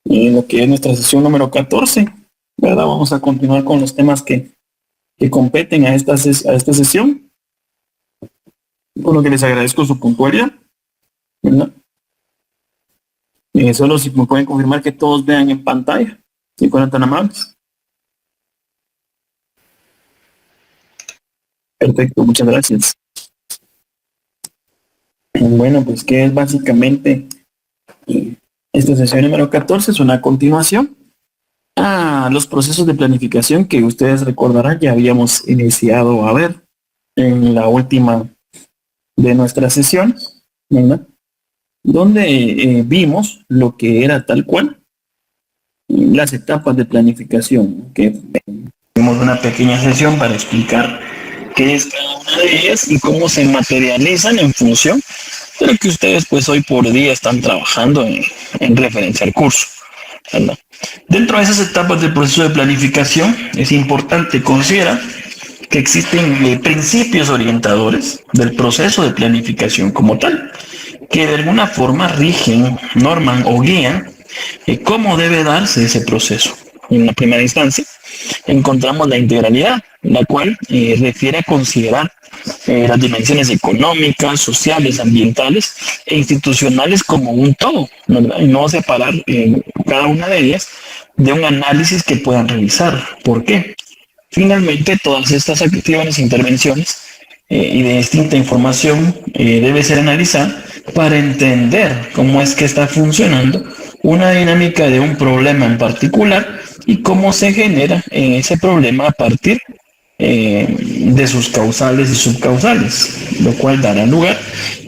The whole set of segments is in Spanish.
lo que es nuestra sesión número 14, ¿verdad? Vamos a continuar con los temas que competen a a esta sesión, con lo que les agradezco su puntualidad, ¿verdad? Solo si me pueden confirmar que todos vean en pantalla, si fueran tan amables. Perfecto, muchas gracias. Bueno, pues que es básicamente esta sesión número 14, es una continuación a los procesos de planificación que ustedes recordarán que habíamos iniciado a ver en la última de nuestra sesión, ¿verdad? Donde vimos lo que era tal cual las etapas de planificación, que tuvimos una pequeña sesión para explicar qué es cada una de ellas y cómo se materializan en función de lo que ustedes pues hoy por día están trabajando en referencia al curso, ¿verdad? Dentro de esas etapas del proceso de planificación es importante considerar que existen principios orientadores del proceso de planificación como tal, que de alguna forma rigen, norman o guían cómo debe darse ese proceso. En la primera instancia, encontramos la integralidad, la cual refiere a considerar las dimensiones económicas, sociales, ambientales e institucionales como un todo, ¿verdad? Y no separar cada una de ellas de un análisis que puedan realizar. ¿Por qué? Finalmente, todas estas acciones e intervenciones y de distinta información debe ser analizada para entender cómo es que está funcionando una dinámica de un problema en particular y cómo se genera ese problema a partir de sus causales y subcausales, lo cual dará lugar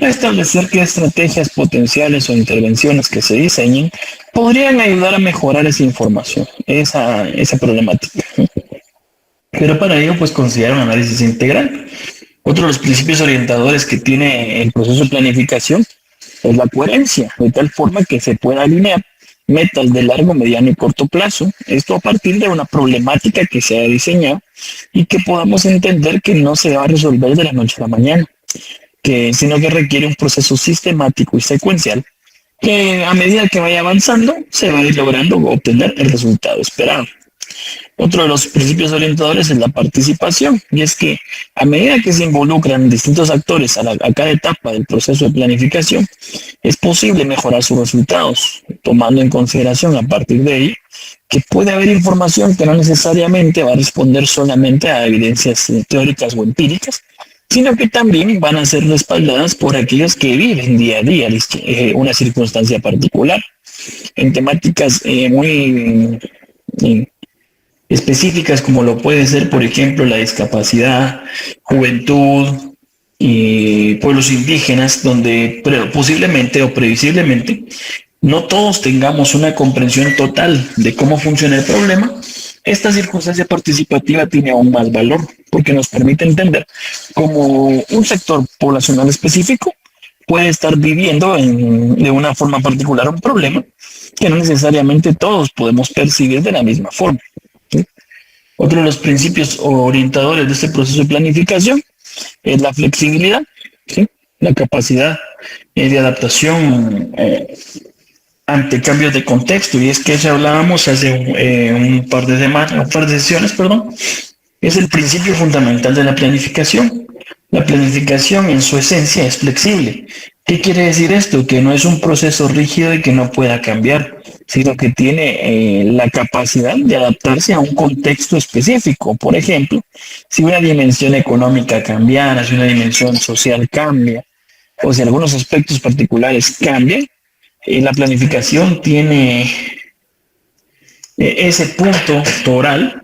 a establecer qué estrategias potenciales o intervenciones que se diseñen podrían ayudar a mejorar esa información, esa problemática. Pero para ello, pues considera un análisis integral. Otro de los principios orientadores que tiene el proceso de planificación es la coherencia, de tal forma que se pueda alinear metas de largo, mediano y corto plazo. Esto a partir de una problemática que se ha diseñado y que podamos entender que no se va a resolver de la noche a la mañana, sino que requiere un proceso sistemático y secuencial que a medida que vaya avanzando se va a ir logrando obtener el resultado esperado. Otro de los principios orientadores es la participación, y es que a medida que se involucran distintos actores a cada etapa del proceso de planificación, es posible mejorar sus resultados, tomando en consideración a partir de ello que puede haber información que no necesariamente va a responder solamente a evidencias teóricas o empíricas, sino que también van a ser respaldadas por aquellos que viven día a día una circunstancia particular en temáticas muy específicas como lo puede ser, por ejemplo, la discapacidad, juventud y pueblos indígenas, donde posiblemente o previsiblemente no todos tengamos una comprensión total de cómo funciona el problema. Esta circunstancia participativa tiene aún más valor porque nos permite entender cómo un sector poblacional específico puede estar viviendo de una forma particular un problema que no necesariamente todos podemos percibir de la misma forma. ¿Sí? Otro de los principios orientadores de este proceso de planificación es la flexibilidad, ¿sí? La capacidad de adaptación ante cambios de contexto. Y es que ya hablábamos hace un par de semanas, un par de sesiones, perdón, es el principio fundamental de la planificación. La planificación en su esencia es flexible. ¿Qué quiere decir esto? Que no es un proceso rígido y que no pueda cambiar, sino que tiene la capacidad de adaptarse a un contexto específico. Por ejemplo, si una dimensión económica cambiara, si una dimensión social cambia, o si algunos aspectos particulares cambian, la planificación tiene ese punto toral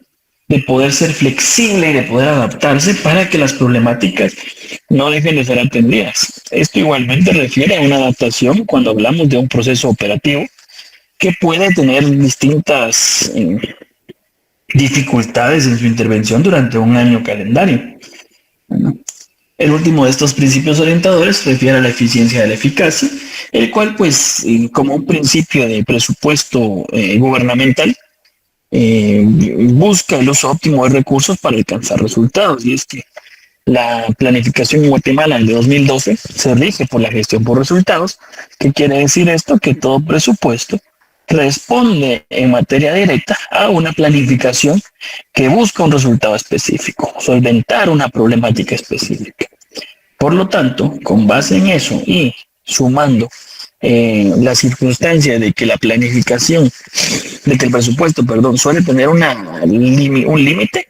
de poder ser flexible y de poder adaptarse para que las problemáticas no dejen de ser atendidas. Esto igualmente refiere a una adaptación cuando hablamos de un proceso operativo que puede tener distintas dificultades en su intervención durante un año calendario. El último de estos principios orientadores refiere a la eficiencia de la eficacia, el cual, pues, como un principio de presupuesto gubernamental, busca el uso óptimo de recursos para alcanzar resultados. Y es que la planificación en Guatemala de 2012 se rige por la gestión por resultados. ¿Qué quiere decir esto? Que todo presupuesto responde en materia directa a una planificación que busca un resultado específico, solventar una problemática específica. Por lo tanto, con base en eso y sumando la circunstancia de que la planificación, de que el presupuesto, perdón, suele tener un límite,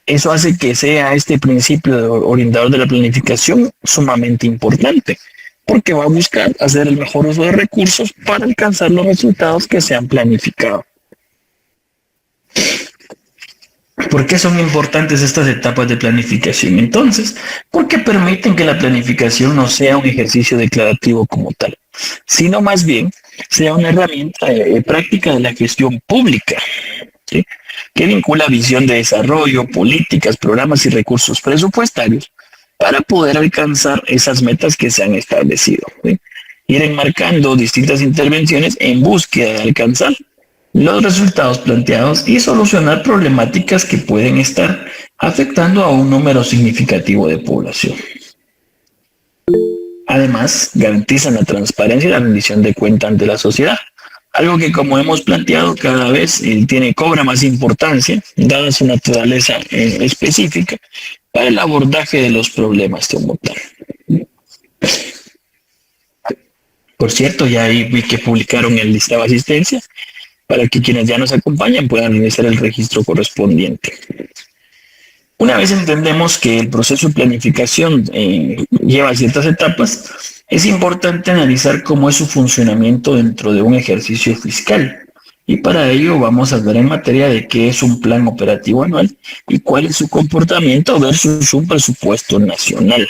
eso hace que sea este principio orientador de la planificación sumamente importante, porque va a buscar hacer el mejor uso de recursos para alcanzar los resultados que se han planificado. ¿Por qué son importantes estas etapas de planificación? Entonces, porque permiten que la planificación no sea un ejercicio declarativo como tal, sino más bien sea una herramienta práctica de la gestión pública, ¿sí? Que vincula visión de desarrollo, políticas, programas y recursos presupuestarios para poder alcanzar esas metas que se han establecido, ¿sí? Ir enmarcando distintas intervenciones en búsqueda de alcanzar los resultados planteados y solucionar problemáticas que pueden estar afectando a un número significativo de población. Además, garantizan la transparencia y la rendición de cuenta ante la sociedad, algo que, como hemos planteado, cada vez cobra más importancia, dada su naturaleza específica, para el abordaje de los problemas como tal. Por cierto, ya ahí vi que publicaron el listado de asistencia para que quienes ya nos acompañan puedan realizar el registro correspondiente. Una vez entendemos que el proceso de planificación lleva ciertas etapas, es importante analizar cómo es su funcionamiento dentro de un ejercicio fiscal. Y para ello vamos a ver en materia de qué es un plan operativo anual y cuál es su comportamiento versus un presupuesto nacional.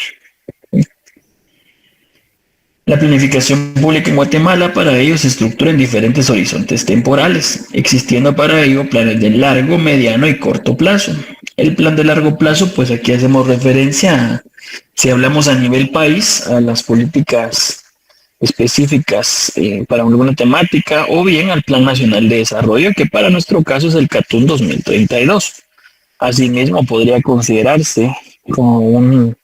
La planificación pública en Guatemala para ello se estructura en diferentes horizontes temporales, existiendo para ello planes de largo, mediano y corto plazo. El plan de largo plazo, pues aquí hacemos referencia, si hablamos a nivel país, a las políticas específicas para alguna temática, o bien al Plan Nacional de Desarrollo, que para nuestro caso es el CATUN 2032. Asimismo, podría considerarse como un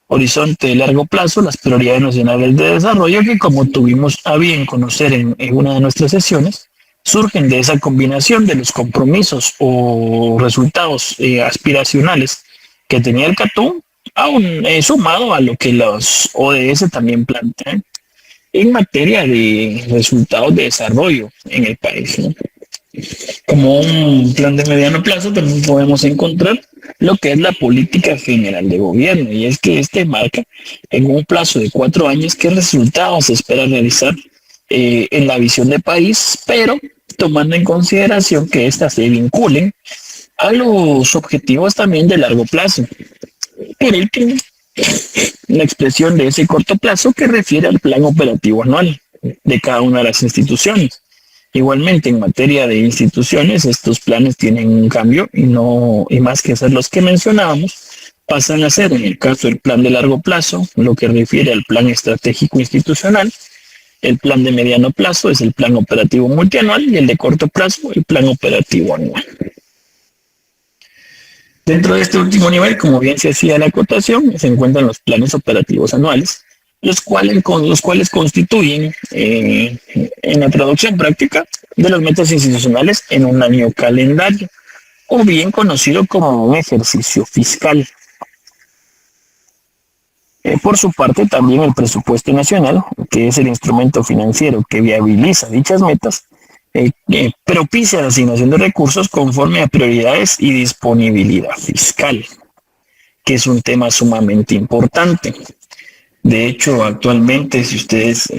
horizonte de largo plazo las prioridades nacionales de desarrollo, que, como tuvimos a bien conocer en una de nuestras sesiones, surgen de esa combinación de los compromisos o resultados aspiracionales que tenía el CATUN, aún sumado a lo que los ODS también plantean en materia de resultados de desarrollo en el país, ¿no? Como un plan de mediano plazo también podemos encontrar lo que es la política general de gobierno, y es que este marca en un plazo de 4 años qué resultados se espera realizar en la visión de país, pero tomando en consideración que éstas se vinculen a los objetivos también de largo plazo. Por último, la expresión de ese corto plazo que refiere al plan operativo anual de cada una de las instituciones. Igualmente, en materia de instituciones, estos planes tienen un cambio y más que ser los que mencionábamos, pasan a ser, en el caso del plan de largo plazo, lo que refiere al plan estratégico institucional. El plan de mediano plazo es el plan operativo multianual y el de corto plazo, el plan operativo anual. Dentro de este último nivel, como bien se hacía la acotación, se encuentran los planes operativos anuales, los cuales constituyen, en la traducción práctica, de las metas institucionales en un año calendario, o bien conocido como un ejercicio fiscal. Por su parte, también el presupuesto nacional, que es el instrumento financiero que viabiliza dichas metas, propicia la asignación de recursos conforme a prioridades y disponibilidad fiscal, que es un tema sumamente importante. De hecho, actualmente, si ustedes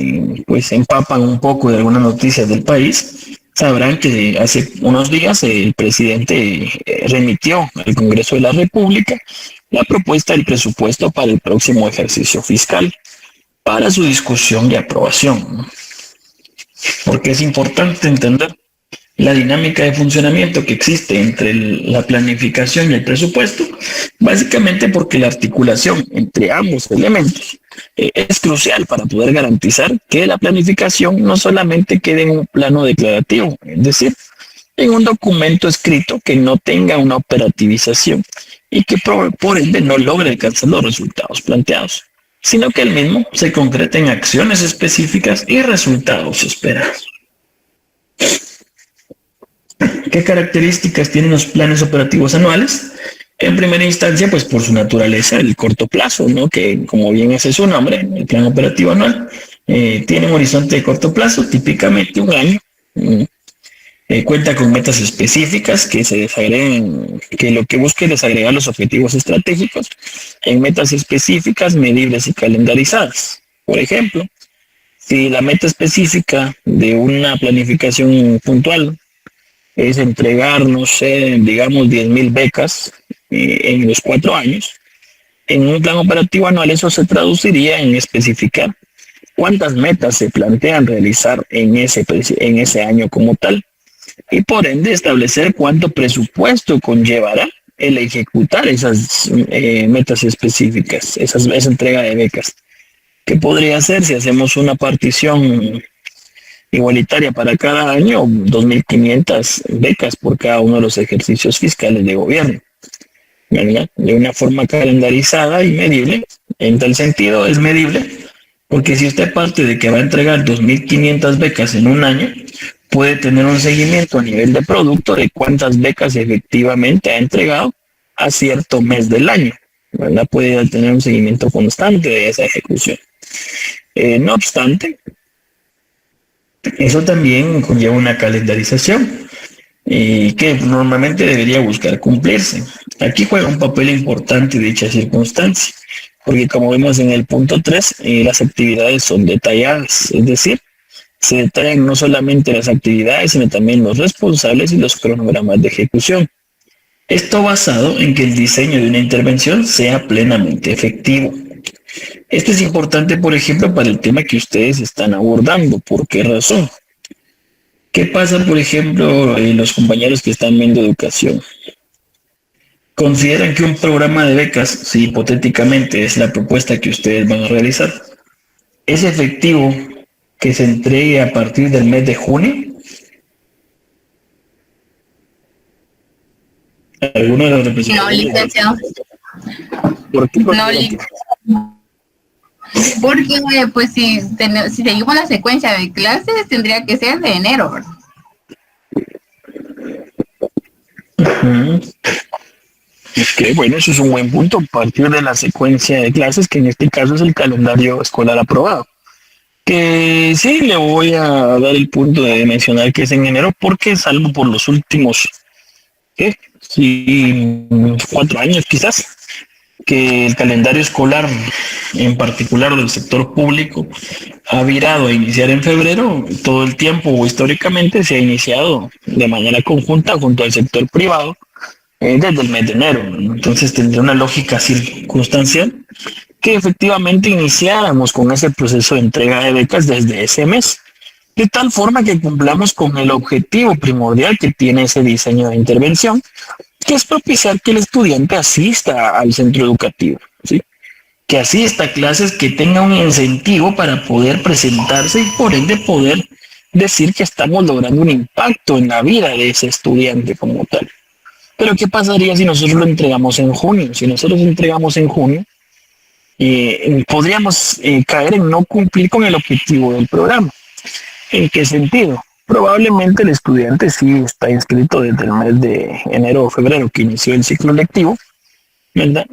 pues empapan un poco de algunas noticias del país, sabrán que hace unos días el presidente remitió al Congreso de la República la propuesta del presupuesto para el próximo ejercicio fiscal para su discusión y aprobación, ¿no? Porque es importante entender la dinámica de funcionamiento que existe entre la planificación y el presupuesto, básicamente porque la articulación entre ambos elementos es crucial para poder garantizar que la planificación no solamente quede en un plano declarativo, es decir, en un documento escrito que no tenga una operativización y que por ende no logre alcanzar los resultados planteados, sino que el mismo se concrete en acciones específicas y resultados esperados. ¿Qué características tienen los planes operativos anuales? En primera instancia, pues por su naturaleza, el corto plazo, ¿no? Que como bien hace su nombre, el plan operativo anual tiene un horizonte de corto plazo, típicamente un año. Cuenta con metas específicas que se desagreguen, que lo que busque es desagregar los objetivos estratégicos en metas específicas, medibles y calendarizadas. Por ejemplo, si la meta específica de una planificación puntual es entregar, no sé, digamos 10,000 becas en los 4 años, en un plan operativo anual eso se traduciría en especificar cuántas metas se plantean realizar en ese año como tal y por ende establecer cuánto presupuesto conllevará el ejecutar esas metas específicas, esa entrega de becas. ¿Qué podría ser si hacemos una partición igualitaria para cada año? 2.500 becas por cada uno de los ejercicios fiscales de gobierno, ¿verdad? De una forma calendarizada y medible. En tal sentido es medible, porque si usted parte de que va a entregar 2.500 becas en un año, puede tener un seguimiento a nivel de producto de cuántas becas efectivamente ha entregado a cierto mes del año, ¿verdad? Puede tener un seguimiento constante de esa ejecución. No obstante, eso también conlleva una calendarización que normalmente debería buscar cumplirse. Aquí juega un papel importante dicha circunstancia, porque como vemos en el punto 3, las actividades son detalladas, es decir, se detallan no solamente las actividades, sino también los responsables y los cronogramas de ejecución. Esto basado en que el diseño de una intervención sea plenamente efectivo. Esto es importante, por ejemplo, para el tema que ustedes están abordando. ¿Por qué razón? ¿Qué pasa, por ejemplo, los compañeros que están viendo educación? ¿Consideran que un programa de becas, si hipotéticamente es la propuesta que ustedes van a realizar, es efectivo que se entregue a partir del mes de junio? ¿Alguno de los representantes? No, licenciado. ¿Por qué? No, porque pues si seguimos la secuencia de clases tendría que ser de enero, ¿verdad? Ok, bueno, eso es un buen punto, partir de la secuencia de clases, que en este caso es el calendario escolar aprobado. Que sí, le voy a dar el punto de mencionar que es en enero, porque salvo por los últimos, ¿qué? Sí, 4 años quizás, que el calendario escolar, en particular del sector público, ha virado a iniciar en febrero. Todo el tiempo o históricamente se ha iniciado de manera conjunta junto al sector privado desde el mes de enero, ¿no? Entonces tendría una lógica circunstancial que efectivamente iniciáramos con ese proceso de entrega de becas desde ese mes, de tal forma que cumplamos con el objetivo primordial que tiene ese diseño de intervención, que es propiciar que el estudiante asista al centro educativo, ¿sí? Que asista a clases, que tenga un incentivo para poder presentarse y por ende poder decir que estamos logrando un impacto en la vida de ese estudiante como tal. Pero ¿qué pasaría si nosotros lo entregamos en junio? Si nosotros lo entregamos en junio, podríamos caer en no cumplir con el objetivo del programa. ¿En qué sentido? Probablemente el estudiante sí está inscrito desde el mes de enero o febrero que inició el ciclo lectivo, ¿verdad?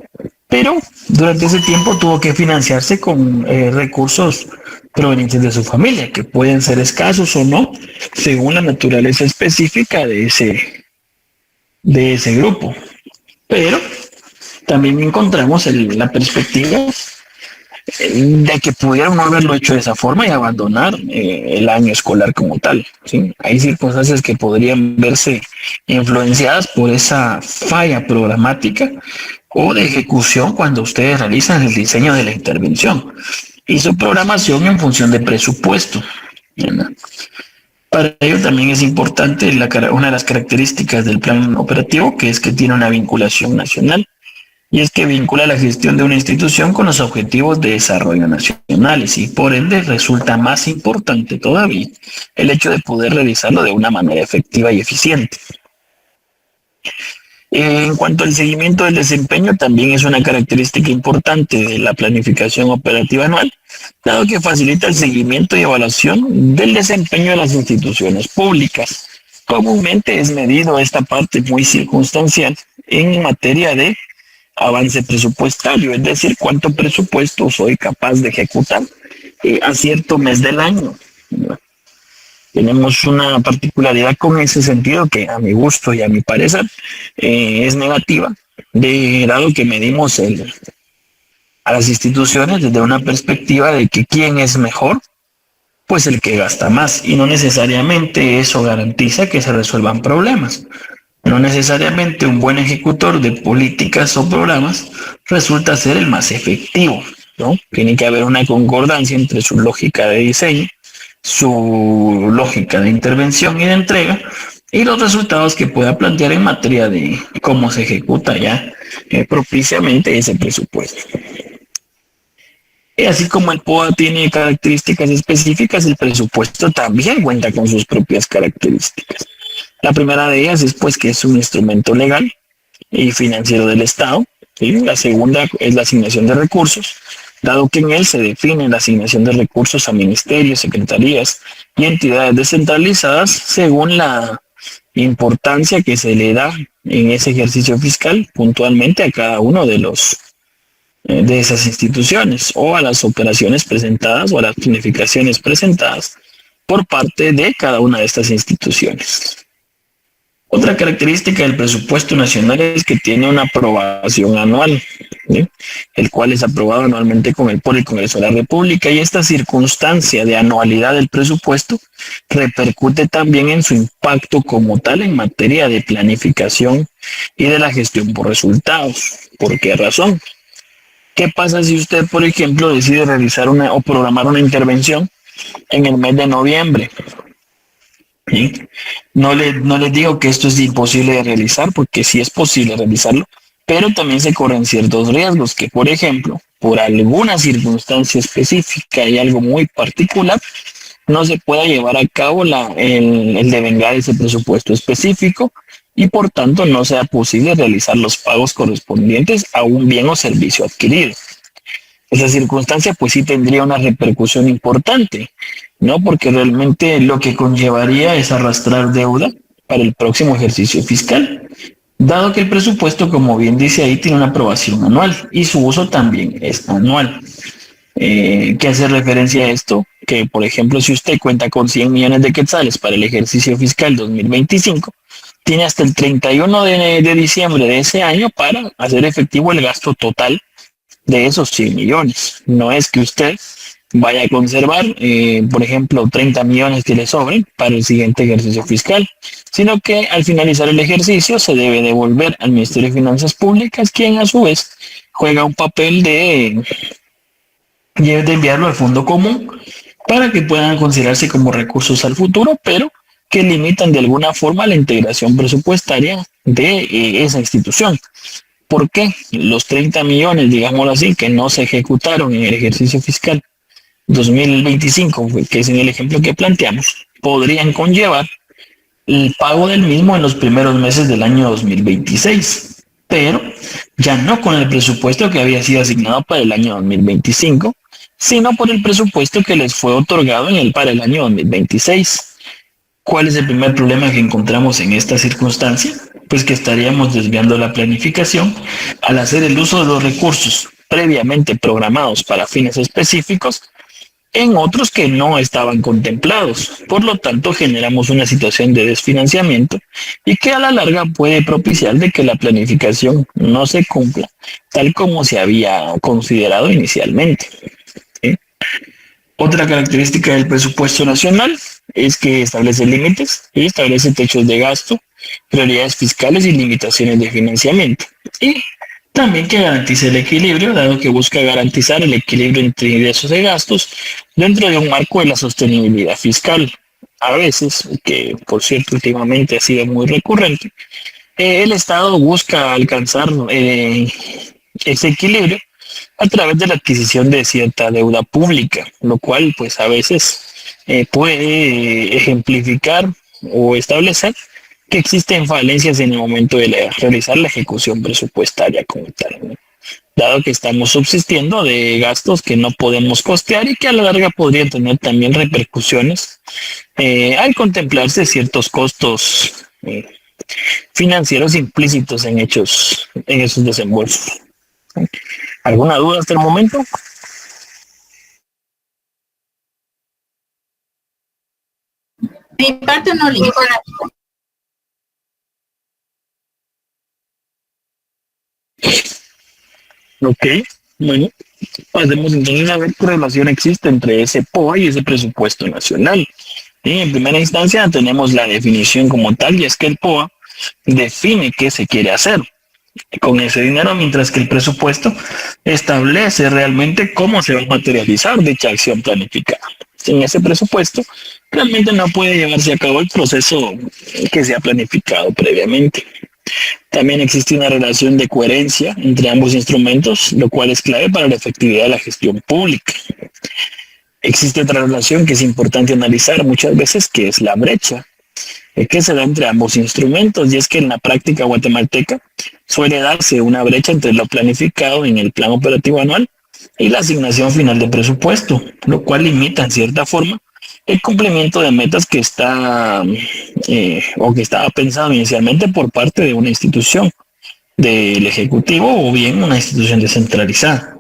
Pero durante ese tiempo tuvo que financiarse con recursos provenientes de su familia, que pueden ser escasos o no, según la naturaleza específica de ese grupo. Pero también encontramos la perspectiva de que pudieran no haberlo hecho de esa forma y abandonar el año escolar como tal, ¿sí? Hay circunstancias que podrían verse influenciadas por esa falla programática o de ejecución cuando ustedes realizan el diseño de la intervención y su programación en función de presupuesto, ¿verdad? Para ello también es importante una de las características del plan operativo, que es que tiene una vinculación nacional. Y es que vincula la gestión de una institución con los objetivos de desarrollo nacionales y por ende resulta más importante todavía el hecho de poder realizarlo de una manera efectiva y eficiente. En cuanto al seguimiento del desempeño, también es una característica importante de la planificación operativa anual, dado que facilita el seguimiento y evaluación del desempeño de las instituciones públicas, Comúnmente es medido esta parte muy circunstancial en materia de avance presupuestario, es decir, cuánto presupuesto soy capaz de ejecutar a cierto mes del año. Tenemos una particularidad con ese sentido que a mi gusto y a mi parecer es negativa, dado que medimos a las instituciones desde una perspectiva de que quién es mejor, pues el que gasta más, y no necesariamente eso garantiza que se resuelvan problemas. No necesariamente un buen ejecutor de políticas o programas resulta ser el más efectivo, ¿no? Tiene que haber una concordancia entre su lógica de diseño, su lógica de intervención y de entrega, y los resultados que pueda plantear en materia de cómo se ejecuta ya propiciamente ese presupuesto. Y así como el POA tiene características específicas, el presupuesto también cuenta con sus propias características. La primera de ellas es pues que es un instrumento legal y financiero del Estado. ¿Sí? La segunda es la asignación de recursos, dado que en él se define la asignación de recursos a ministerios, secretarías y entidades descentralizadas según la importancia que se le da en ese ejercicio fiscal puntualmente a cada uno de esas instituciones o a las operaciones presentadas o a las planificaciones presentadas por parte de cada una de estas instituciones. Otra característica del presupuesto nacional es que tiene una aprobación anual, ¿sí? El cual es aprobado anualmente por el Congreso de la República, y esta circunstancia de anualidad del presupuesto repercute también en su impacto como tal en materia de planificación y de la gestión por resultados. ¿Por qué razón? ¿Qué pasa si usted, por ejemplo, decide realizar o programar una intervención en el mes de noviembre? ¿Sí? No les digo que esto es imposible de realizar, porque sí es posible realizarlo, pero también se corren ciertos riesgos que, por ejemplo, por alguna circunstancia específica y algo muy particular, no se pueda llevar a cabo el devengar ese presupuesto específico, y por tanto no sea posible realizar los pagos correspondientes a un bien o servicio adquirido. Esa circunstancia pues sí tendría una repercusión importante, ¿no? Porque realmente lo que conllevaría es arrastrar deuda para el próximo ejercicio fiscal, dado que el presupuesto, como bien dice ahí, tiene una aprobación anual y su uso también es anual. ¿Qué hace referencia a esto? Que, por ejemplo, si usted cuenta con 100 millones de quetzales para el ejercicio fiscal 2025, tiene hasta el 31 de diciembre de ese año para hacer efectivo el gasto total de esos 100 millones. No es que usted vaya a conservar, por ejemplo, 30 millones que le sobren para el siguiente ejercicio fiscal, sino que al finalizar el ejercicio se debe devolver al Ministerio de Finanzas Públicas, quien a su vez juega un papel de enviarlo al fondo común para que puedan considerarse como recursos al futuro, pero que limitan de alguna forma la integración presupuestaria de esa institución. ¿Por qué? Los 30 millones, digámoslo así, que no se ejecutaron en el ejercicio fiscal 2025, que es en el ejemplo que planteamos, podrían conllevar el pago del mismo en los primeros meses del año 2026, pero ya no con el presupuesto que había sido asignado para el año 2025, sino por el presupuesto que les fue otorgado para el año 2026. ¿Cuál es el primer problema que encontramos en esta circunstancia? Pues que estaríamos desviando la planificación al hacer el uso de los recursos previamente programados para fines específicos en otros que no estaban contemplados. Por lo tanto, generamos una situación de desfinanciamiento y que a la larga puede propiciar de que la planificación no se cumpla tal como se había considerado inicialmente. ¿Sí? Otra característica del presupuesto nacional es que establece límites y establece techos de gasto, prioridades fiscales y limitaciones de financiamiento. Y también que garantice el equilibrio, dado que busca garantizar el equilibrio entre ingresos y gastos dentro de un marco de la sostenibilidad fiscal. A veces, que por cierto últimamente ha sido muy recurrente, el Estado busca alcanzar ese equilibrio a través de la adquisición de cierta deuda pública, lo cual pues a veces puede ejemplificar o establecer que existen falencias en el momento de realizar la ejecución presupuestaria como tal, ¿no? dado que estamos subsistiendo de gastos que no podemos costear y que a la larga podrían tener también repercusiones al contemplarse ciertos costos financieros implícitos en esos desembolsos. ¿Alguna duda hasta el momento? Mi parte no le Ok, bueno, pasemos entonces a ver qué relación existe entre ese POA y ese presupuesto nacional. Y en primera instancia tenemos la definición como tal, y es que el POA define qué se quiere hacer con ese dinero, mientras que el presupuesto establece realmente cómo se va a materializar dicha acción planificada. Sin ese presupuesto, realmente no puede llevarse a cabo el proceso que se ha planificado previamente. También existe una relación de coherencia entre ambos instrumentos, lo cual es clave para la efectividad de la gestión pública. Existe otra relación que es importante analizar muchas veces, que es la brecha que se da entre ambos instrumentos, y es que en la práctica guatemalteca suele darse una brecha entre lo planificado en el plan operativo anual y la asignación final de presupuesto, lo cual limita en cierta forma el cumplimiento de metas que está o que estaba pensado inicialmente por parte de una institución del Ejecutivo o bien una institución descentralizada.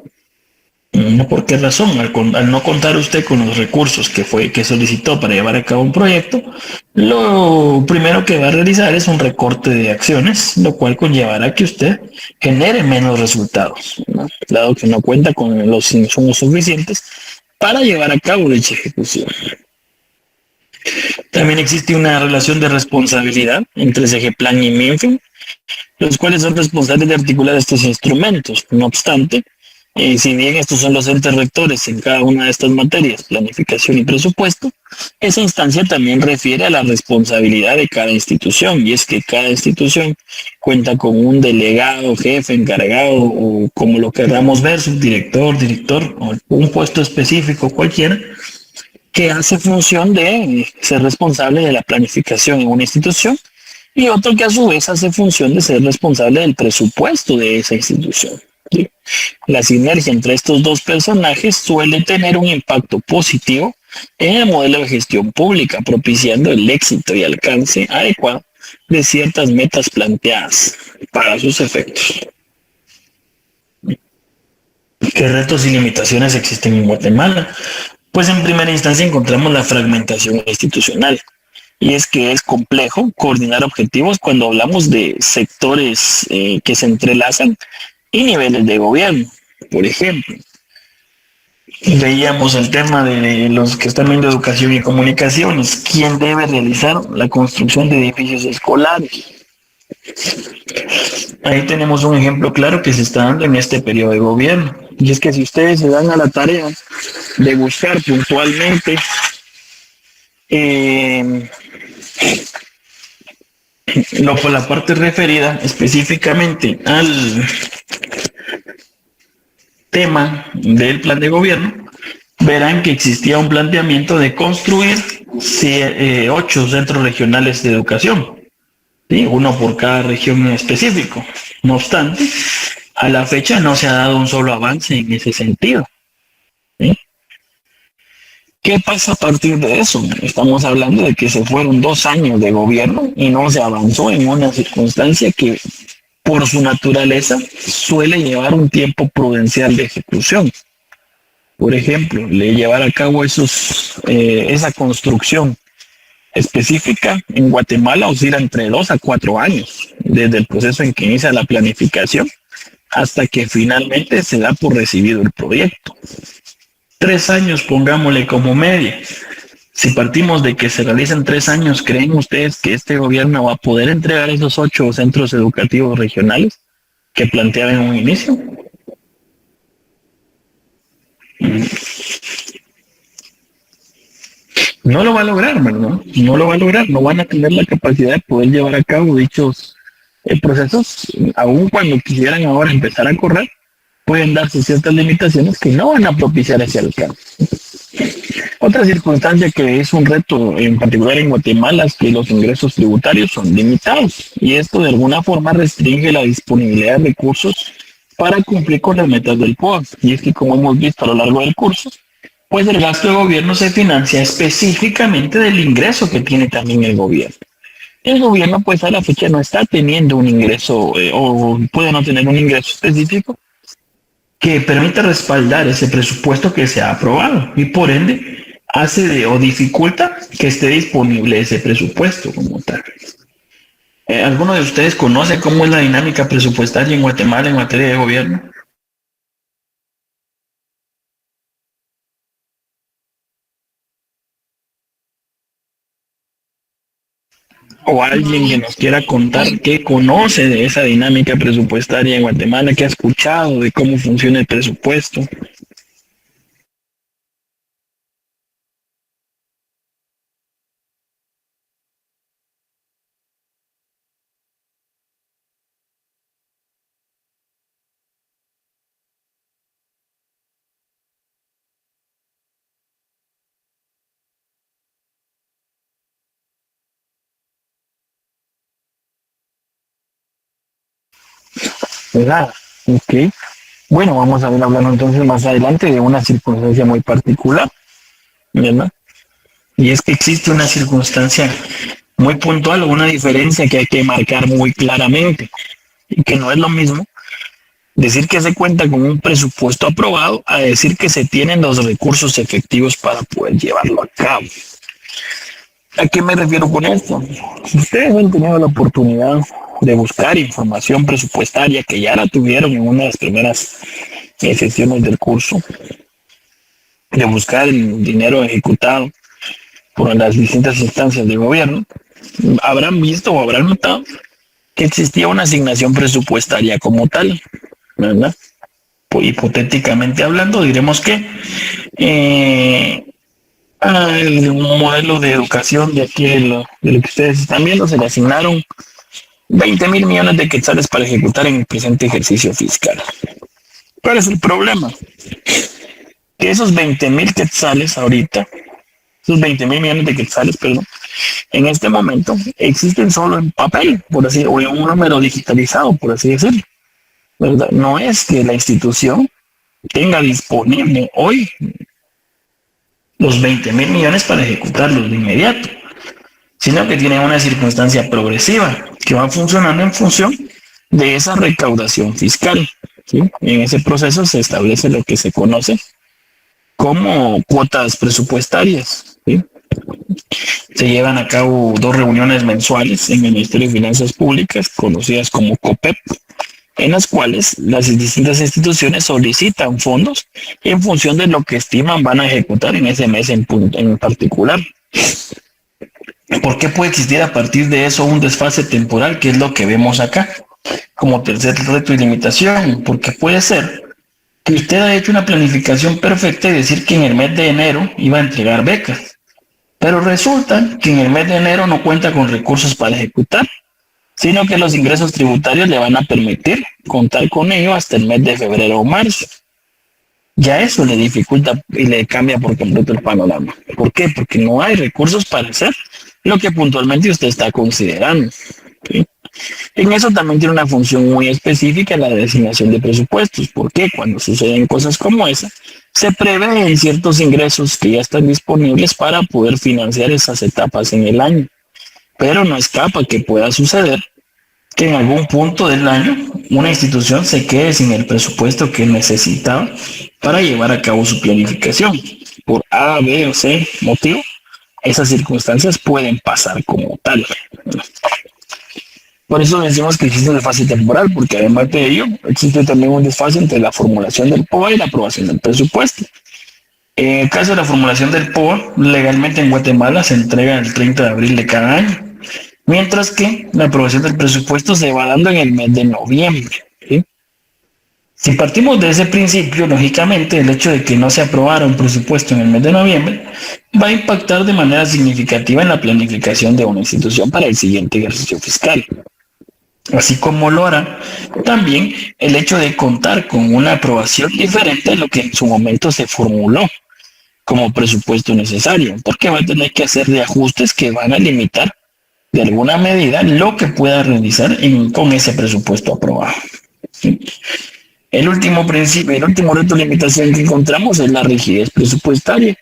¿Por qué razón? Al no contar usted con los recursos que solicitó para llevar a cabo un proyecto, lo primero que va a realizar es un recorte de acciones, lo cual conllevará que usted genere menos resultados, ¿no? Dado que no cuenta con los insumos suficientes para llevar a cabo dicha ejecución. También existe una relación de responsabilidad entre SEGEPLAN y MINFIN, los cuales son responsables de articular estos instrumentos. No obstante, si bien estos son los entes rectores en cada una de estas materias, planificación y presupuesto, esa instancia también refiere a la responsabilidad de cada institución, y es que cada institución cuenta con un delegado, jefe, encargado, o como lo queramos ver, subdirector, director, o un puesto específico cualquiera, que hace función de ser responsable de la planificación en una institución, y otro que a su vez hace función de ser responsable del presupuesto de esa institución. ¿Sí? La sinergia entre estos dos personajes suele tener un impacto positivo en el modelo de gestión pública, propiciando el éxito y alcance adecuado de ciertas metas planteadas para sus efectos. ¿Qué retos y limitaciones existen en Guatemala? Pues en primera instancia encontramos la fragmentación institucional. Y es que es complejo coordinar objetivos cuando hablamos de sectores que se entrelazan y niveles de gobierno. Por ejemplo, veíamos el tema de los que están viendo educación y comunicaciones. ¿Quién debe realizar la construcción de edificios escolares? Ahí tenemos un ejemplo claro que se está dando en este periodo de gobierno. Y es que si ustedes se dan a la tarea de buscar puntualmente por la parte referida específicamente al tema del plan de gobierno, verán que existía un planteamiento de construir 8 centros regionales de educación, ¿sí? Uno por cada región en específico. No obstante, a la fecha no se ha dado un solo avance en ese sentido, ¿sí? ¿Qué pasa a partir de eso? Estamos hablando de que se fueron 2 años de gobierno y no se avanzó en una circunstancia que por su naturaleza suele llevar un tiempo prudencial de ejecución. Por ejemplo, llevar a cabo esa construcción específica en Guatemala oscila entre 2 a 4 años, desde el proceso en que inicia la planificación hasta que finalmente se da por recibido el proyecto. 3 años, pongámosle como media. Si partimos de que se realicen 3 años, ¿creen ustedes que este gobierno va a poder entregar esos 8 centros educativos regionales que planteaba en un inicio? No lo va a lograr, ¿verdad? No lo va a lograr, no van a tener la capacidad de poder llevar a cabo dichos procesos, aun cuando quisieran ahora empezar a correr, pueden darse ciertas limitaciones que no van a propiciar ese alcance. Otra circunstancia que es un reto, en particular en Guatemala, es que los ingresos tributarios son limitados, y esto de alguna forma restringe la disponibilidad de recursos para cumplir con las metas del POA. Y es que, como hemos visto a lo largo del curso, pues el gasto de gobierno se financia específicamente del ingreso que tiene también el gobierno. El gobierno pues a la fecha no está teniendo un ingreso o puede no tener un ingreso específico que permita respaldar ese presupuesto que se ha aprobado y por ende hace o dificulta que esté disponible ese presupuesto como tal. ¿Alguno de ustedes conoce cómo es la dinámica presupuestaria en Guatemala en materia de gobierno? O alguien que nos quiera contar qué conoce de esa dinámica presupuestaria en Guatemala, qué ha escuchado de cómo funciona el presupuesto. ¿Verdad? Ok. Bueno, vamos a ver hablando entonces más adelante de una circunstancia muy particular, ¿verdad? Y es que existe una circunstancia muy puntual o una diferencia que hay que marcar muy claramente y que no es lo mismo decir que se cuenta con un presupuesto aprobado a decir que se tienen los recursos efectivos para poder llevarlo a cabo. ¿A qué me refiero con esto? Si ustedes han tenido la oportunidad de buscar información presupuestaria, que ya la tuvieron en una de las primeras sesiones del curso, de buscar el dinero ejecutado por las distintas instancias de gobierno, habrán visto o habrán notado que existía una asignación presupuestaria como tal, ¿verdad? Pues, hipotéticamente hablando, diremos que un modelo de educación de aquí de lo que ustedes están viendo, se le asignaron 20,000 millones de quetzales para ejecutar en el presente ejercicio fiscal. ¿Cuál es el problema? Que esos 20,000 quetzales ahorita, esos 20,000 millones de quetzales, perdón, en este momento existen solo en papel, por así, o en un número digitalizado, por así decirlo, ¿verdad? No es que la institución tenga disponible hoy los 20,000 millones para ejecutarlos de inmediato, sino que tienen una circunstancia progresiva que va funcionando en función de esa recaudación fiscal, ¿sí? En ese proceso se establece lo que se conoce como cuotas presupuestarias, ¿sí? Se llevan a cabo 2 reuniones mensuales en el Ministerio de Finanzas Públicas, conocidas como COPEP, en las cuales las distintas instituciones solicitan fondos en función de lo que estiman van a ejecutar en ese mes en particular. ¿Por qué puede existir a partir de eso un desfase temporal, que es lo que vemos acá? Como tercer reto y limitación, porque puede ser que usted haya hecho una planificación perfecta y decir que en el mes de enero iba a entregar becas, pero resulta que en el mes de enero no cuenta con recursos para ejecutar, sino que los ingresos tributarios le van a permitir contar con ello hasta el mes de febrero o marzo. Ya eso le dificulta y le cambia por completo el panorama. ¿Por qué? Porque no hay recursos para hacer lo que puntualmente usted está considerando, ¿sí? En eso también tiene una función muy específica la designación de presupuestos. ¿Por qué? Cuando suceden cosas como esa, se prevén ciertos ingresos que ya están disponibles para poder financiar esas etapas en el año. Pero no escapa que pueda suceder que en algún punto del año una institución se quede sin el presupuesto que necesitaba para llevar a cabo su planificación. Por A, B o C motivo, esas circunstancias pueden pasar como tal. Por eso decimos que existe un desfase temporal, porque además de ello existe también un desfase entre la formulación del POA y la aprobación del presupuesto. En el caso de la formulación del POA, legalmente en Guatemala se entrega el 30 de abril de cada año, mientras que la aprobación del presupuesto se va dando en el mes de noviembre, ¿sí? Si partimos de ese principio, lógicamente el hecho de que no se aprobara un presupuesto en el mes de noviembre va a impactar de manera significativa en la planificación de una institución para el siguiente ejercicio fiscal. Así como lo hará también el hecho de contar con una aprobación diferente a lo que en su momento se formuló como presupuesto necesario, porque va a tener que hacer de ajustes que van a limitar de alguna medida lo que pueda realizar con ese presupuesto aprobado, ¿sí? El último principio, el último reto de limitación que encontramos es la rigidez presupuestaria.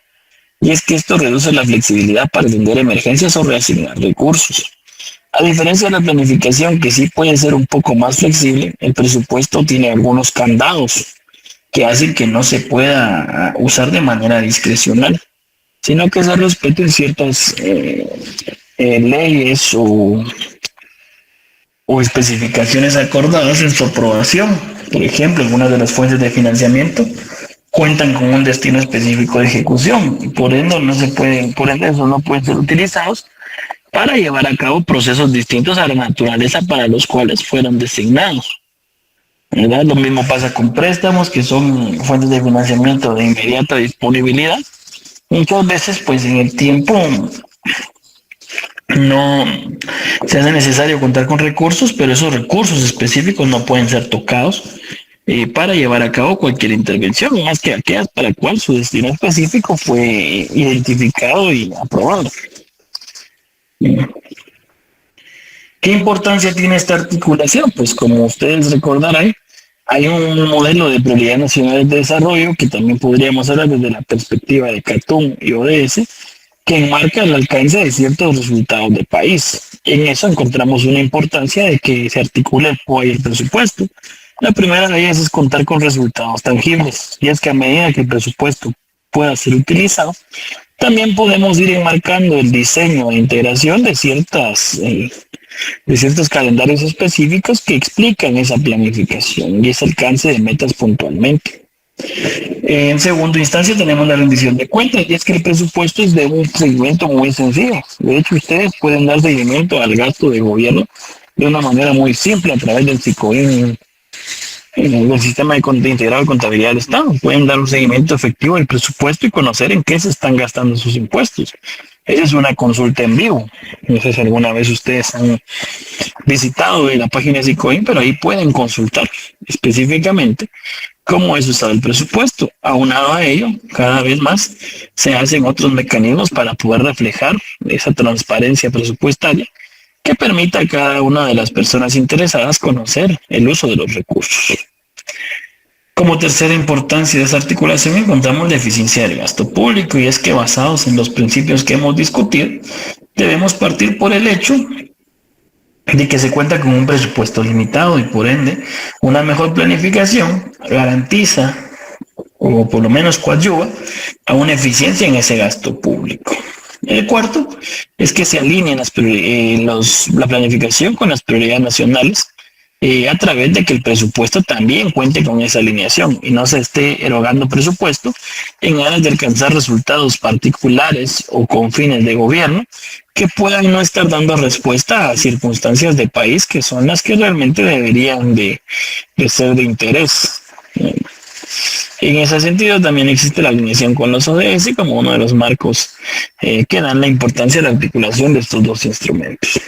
Y es que esto reduce la flexibilidad para atender emergencias o reasignar recursos. A diferencia de la planificación, que sí puede ser un poco más flexible, el presupuesto tiene algunos candados que hacen que no se pueda usar de manera discrecional, sino que se respeten ciertas leyes o especificaciones acordadas en su aprobación. Por ejemplo, algunas de las fuentes de financiamiento cuentan con un destino específico de ejecución y por ende esos no pueden ser utilizados para llevar a cabo procesos distintos a la naturaleza para los cuales fueron designados, ¿verdad? Lo mismo pasa con préstamos, que son fuentes de financiamiento de inmediata disponibilidad. Muchas veces, pues en el tiempo no se hace necesario contar con recursos, pero esos recursos específicos no pueden ser tocados para llevar a cabo cualquier intervención, más que aquellas para cual su destino específico fue identificado y aprobado. ¿Qué importancia tiene esta articulación? Pues como ustedes recordarán, hay un modelo de prioridades nacionales de desarrollo que también podríamos hablar desde la perspectiva de CATUM y ODS, que enmarca el alcance de ciertos resultados del país. En eso encontramos una importancia de que se articule el POA y el presupuesto. La primera de ellas es contar con resultados tangibles, y es que a medida que el presupuesto pueda ser utilizado, también podemos ir enmarcando el diseño e integración de ciertos calendarios específicos que explican esa planificación y ese alcance de metas puntualmente. En segunda instancia tenemos la rendición de cuentas, y es que el presupuesto es de un seguimiento muy sencillo. De hecho, ustedes pueden dar seguimiento al gasto de gobierno de una manera muy simple a través del SICOIN, el sistema de integrado de contabilidad del Estado. Pueden dar un seguimiento efectivo del presupuesto y conocer en qué se están gastando sus impuestos. Esa es una consulta en vivo. No sé si alguna vez ustedes han visitado la página de SICOIN, pero ahí pueden consultar específicamente cómo es usado el presupuesto. Aunado a ello, cada vez más se hacen otros mecanismos para poder reflejar esa transparencia presupuestaria que permita a cada una de las personas interesadas conocer el uso de los recursos. Como tercera importancia de esa articulación encontramos la eficiencia del gasto público, y es que basados en los principios que hemos discutido, debemos partir por el hecho de que se cuenta con un presupuesto limitado y por ende una mejor planificación garantiza o por lo menos coadyuva a una eficiencia en ese gasto público. El cuarto es que se alineen la planificación con las prioridades nacionales a través de que el presupuesto también cuente con esa alineación y no se esté erogando presupuesto en aras de alcanzar resultados particulares o con fines de gobierno que puedan no estar dando respuesta a circunstancias de país que son las que realmente deberían de ser de interés. En ese sentido también existe la alineación con los ODS como uno de los marcos que dan la importancia de la articulación de estos dos instrumentos.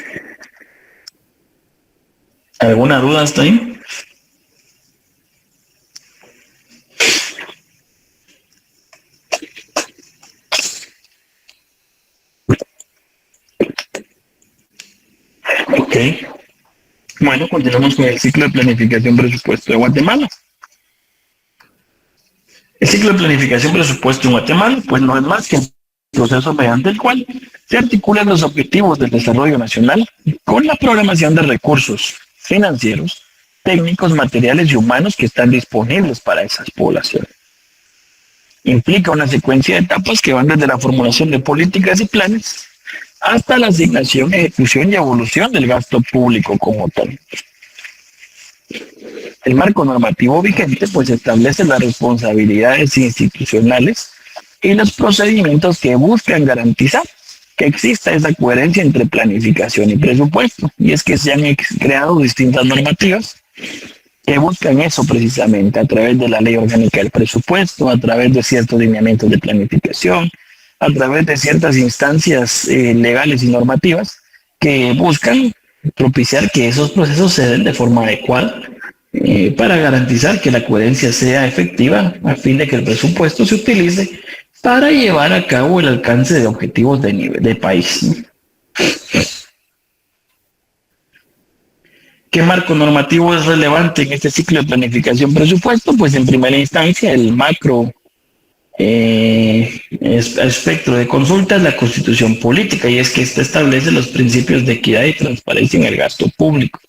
¿Alguna duda hasta ahí? Ok. Bueno, continuamos con el ciclo de planificación presupuesto de Guatemala. El ciclo de planificación presupuesto en Guatemala, pues no es más que un proceso mediante el cual se articulan los objetivos del desarrollo nacional con la programación de recursos financieros, técnicos, materiales y humanos que están disponibles para esas poblaciones. Implica una secuencia de etapas que van desde la formulación de políticas y planes hasta la asignación, ejecución y evolución del gasto público como tal. El marco normativo vigente pues establece las responsabilidades institucionales y los procedimientos que buscan garantizar que exista esa coherencia entre planificación y presupuesto. Y es que se han creado distintas normativas que buscan eso precisamente a través de la Ley Orgánica del Presupuesto, a través de ciertos lineamientos de planificación, a través de ciertas instancias legales y normativas que buscan propiciar que esos procesos se den de forma adecuada para garantizar que la coherencia sea efectiva a fin de que el presupuesto se utilice para llevar a cabo el alcance de objetivos de país. ¿Qué marco normativo es relevante en este ciclo de planificación presupuesto? Pues en primera instancia el macro espectro de consulta es la Constitución Política, y es que esta establece los principios de equidad y transparencia en el gasto público.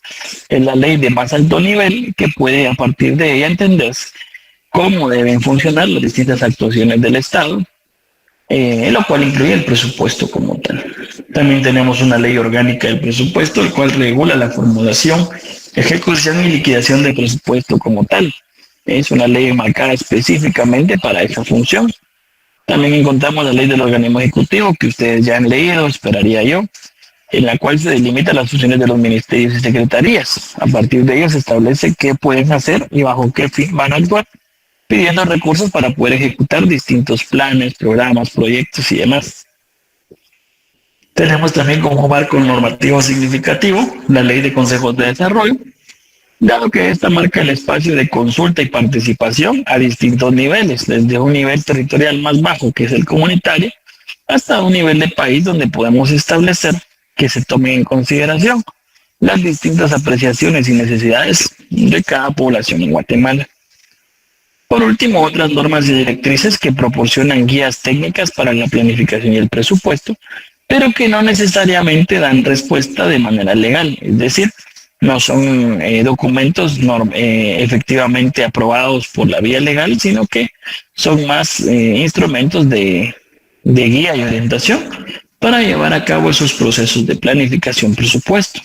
Es la ley de más alto nivel que puede a partir de ella entenderse cómo deben funcionar las distintas actuaciones del Estado, lo cual incluye el presupuesto como tal. También tenemos una ley orgánica del presupuesto, el cual regula la formulación, ejecución y liquidación del presupuesto como tal. Es una ley marcada específicamente para esa función. También encontramos la ley del organismo ejecutivo, que ustedes ya han leído, esperaría yo, en la cual se delimitan las funciones de los ministerios y secretarías. A partir de ello se establece qué pueden hacer y bajo qué fin van a actuar, pidiendo recursos para poder ejecutar distintos planes, programas, proyectos y demás. Tenemos también como marco normativo significativo la Ley de Consejos de Desarrollo, dado que esta marca el espacio de consulta y participación a distintos niveles, desde un nivel territorial más bajo, que es el comunitario, hasta un nivel de país donde podemos establecer que se tomen en consideración las distintas apreciaciones y necesidades de cada población en Guatemala. Por último, otras normas y directrices que proporcionan guías técnicas para la planificación y el presupuesto, pero que no necesariamente dan respuesta de manera legal, es decir, no son documentos efectivamente aprobados por la vía legal, sino que son más instrumentos de guía y orientación para llevar a cabo esos procesos de planificación presupuesto.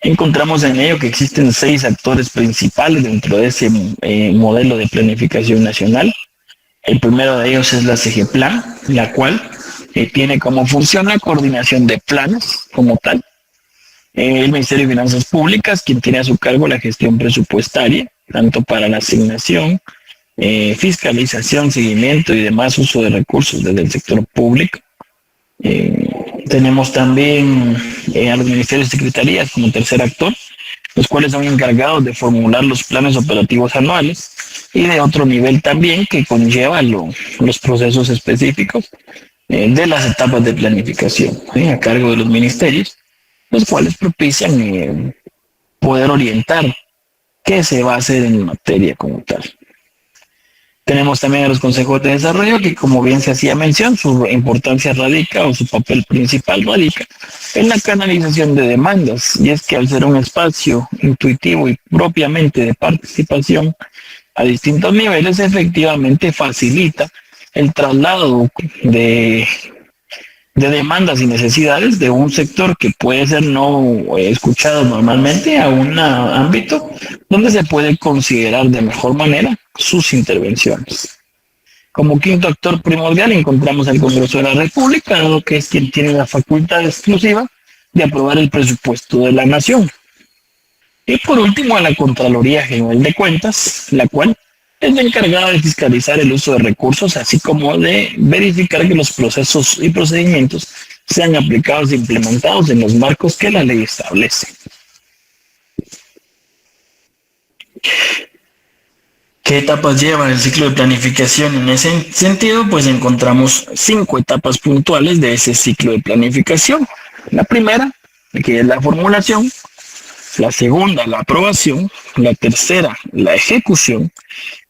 Encontramos en ello que existen 6 actores principales dentro de ese modelo de planificación nacional. El primero de ellos es la CGPLAN, la cual tiene como función la coordinación de planes como tal. El Ministerio de Finanzas Públicas, quien tiene a su cargo la gestión presupuestaria, tanto para la asignación, fiscalización, seguimiento y demás uso de recursos desde el sector público. Tenemos también a los ministerios y secretarías como tercer actor, los cuales son encargados de formular los planes operativos anuales, y de otro nivel también que conlleva los procesos específicos de las etapas de planificación a cargo de los ministerios, los cuales propician poder orientar qué se va a hacer en materia como tal. Tenemos también a los consejos de desarrollo, que como bien se hacía mención, su importancia radica, o su papel principal radica, en la canalización de demandas, y es que al ser un espacio intuitivo y propiamente de participación a distintos niveles, efectivamente facilita el traslado de demandas y necesidades de un sector que puede ser no escuchado normalmente a un ámbito donde se puede considerar de mejor manera sus intervenciones. Como quinto actor primordial encontramos al Congreso de la República, dado que es quien tiene la facultad exclusiva de aprobar el presupuesto de la nación. Y por último a la Contraloría General de Cuentas, la cual es la encargada de fiscalizar el uso de recursos, así como de verificar que los procesos y procedimientos sean aplicados e implementados en los marcos que la ley establece. ¿Qué etapas lleva el ciclo de planificación? En ese sentido, pues encontramos 5 etapas puntuales de ese ciclo de planificación. La primera, que es la formulación; la segunda, la aprobación; la tercera, la ejecución;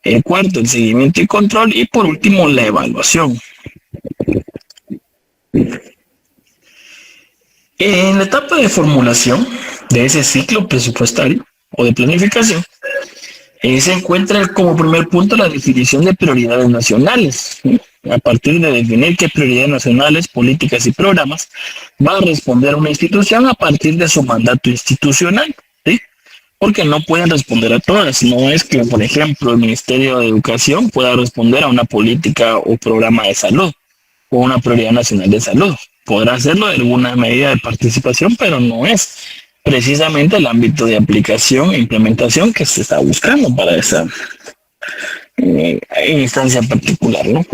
el cuarto, el seguimiento y control; y por último, la evaluación. En la etapa de formulación de ese ciclo presupuestario o de planificación, se encuentra como primer punto la definición de prioridades nacionales. A partir de definir qué prioridades nacionales, políticas y programas va a responder una institución a partir de su mandato institucional, ¿sí? Porque no pueden responder a todas. No es que, por ejemplo, el Ministerio de Educación pueda responder a una política o programa de salud o una prioridad nacional de salud. Podrá hacerlo de alguna medida de participación, pero no es precisamente el ámbito de aplicación e implementación que se está buscando para esa instancia particular, ¿no?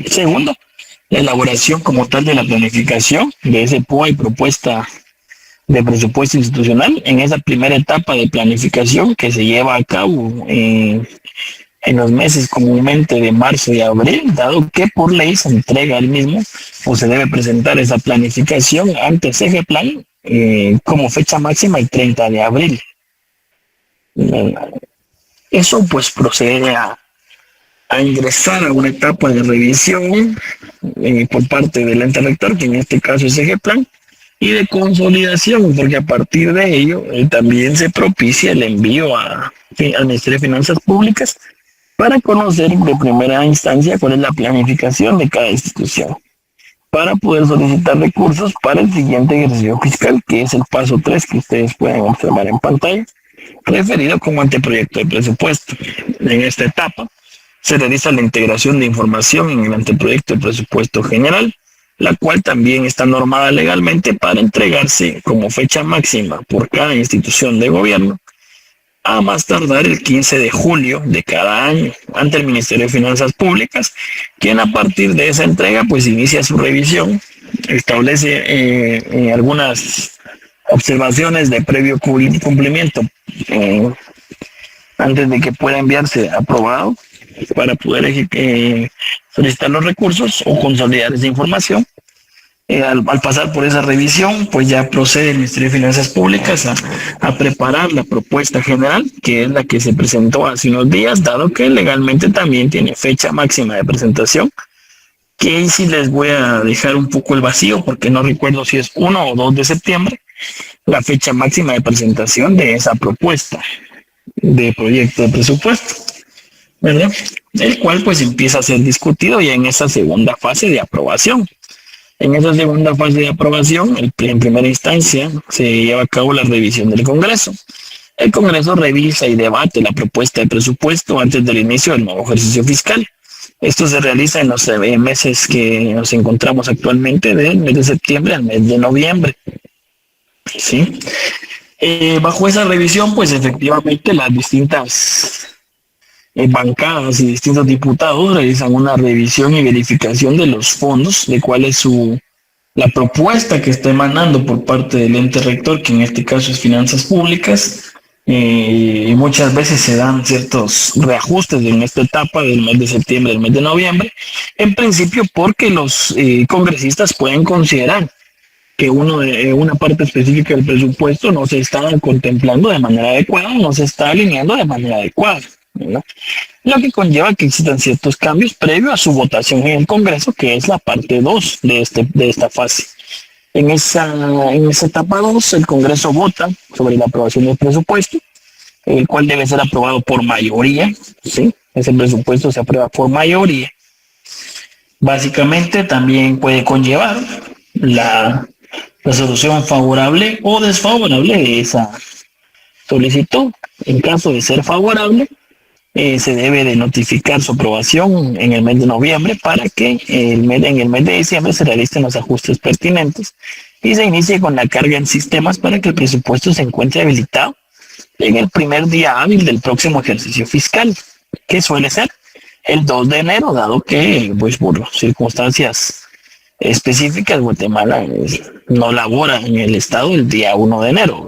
Segundo, la elaboración como tal de la planificación de ese POA y propuesta de presupuesto institucional en esa primera etapa de planificación que se lleva a cabo en los meses comúnmente de marzo y abril, dado que por ley se entrega el mismo o se debe presentar esa planificación ante CGPLAN como fecha máxima el 30 de abril. Eso pues procede a ingresar a una etapa de revisión por parte del ente rector, que en este caso es Egeplan, y de consolidación, porque a partir de ello también se propicia el envío al Ministerio de Finanzas Públicas para conocer de primera instancia cuál es la planificación de cada institución, para poder solicitar recursos para el siguiente ejercicio fiscal, que es el paso 3 que ustedes pueden observar en pantalla, referido como anteproyecto de presupuesto. En esta etapa se realiza la integración de información en el anteproyecto de presupuesto general, la cual también está normada legalmente para entregarse como fecha máxima por cada institución de gobierno a más tardar el 15 de julio de cada año ante el Ministerio de Finanzas Públicas, quien a partir de esa entrega pues inicia su revisión, establece algunas observaciones de previo cumplimiento antes de que pueda enviarse aprobado para poder solicitar los recursos o consolidar esa información. Al pasar por esa revisión, pues ya procede el Ministerio de Finanzas Públicas a preparar la propuesta general, que es la que se presentó hace unos días, dado que legalmente también tiene fecha máxima de presentación, que ahí sí les voy a dejar un poco el vacío, porque no recuerdo si es 1 o 2 de septiembre, la fecha máxima de presentación de esa propuesta de proyecto de presupuesto, ¿verdad? El cual pues empieza a ser discutido ya en esa segunda fase de aprobación. En esa segunda fase de aprobación, en primera instancia, se lleva a cabo la revisión del Congreso. El Congreso revisa y debate la propuesta de presupuesto antes del inicio del nuevo ejercicio fiscal. Esto se realiza en los meses que nos encontramos actualmente, del mes de septiembre al mes de noviembre. ¿Sí? Bajo esa revisión, pues efectivamente las distintas bancadas y distintos diputados realizan una revisión y verificación de los fondos, de cuál es la propuesta que está emanando por parte del ente rector, que en este caso es Finanzas Públicas, y muchas veces se dan ciertos reajustes en esta etapa del mes de septiembre, del mes de noviembre, en principio porque los congresistas pueden considerar que una parte específica del presupuesto no se está contemplando de manera adecuada, no se está alineando de manera adecuada, ¿no? Lo que conlleva que existan ciertos cambios previo a su votación en el Congreso, que es la parte 2 de esta fase. En esa etapa 2, el Congreso vota sobre la aprobación del presupuesto, el cual debe ser aprobado por mayoría, ¿sí? Ese presupuesto se aprueba por mayoría. Básicamente también puede conllevar la resolución favorable o desfavorable de esa solicitud. En caso de ser favorable, se debe de notificar su aprobación en el mes de noviembre para que en el mes de diciembre se realicen los ajustes pertinentes y se inicie con la carga en sistemas para que el presupuesto se encuentre habilitado en el primer día hábil del próximo ejercicio fiscal, que suele ser el 2 de enero, dado que pues por circunstancias específicas Guatemala no labora en el estado el día 1 de enero.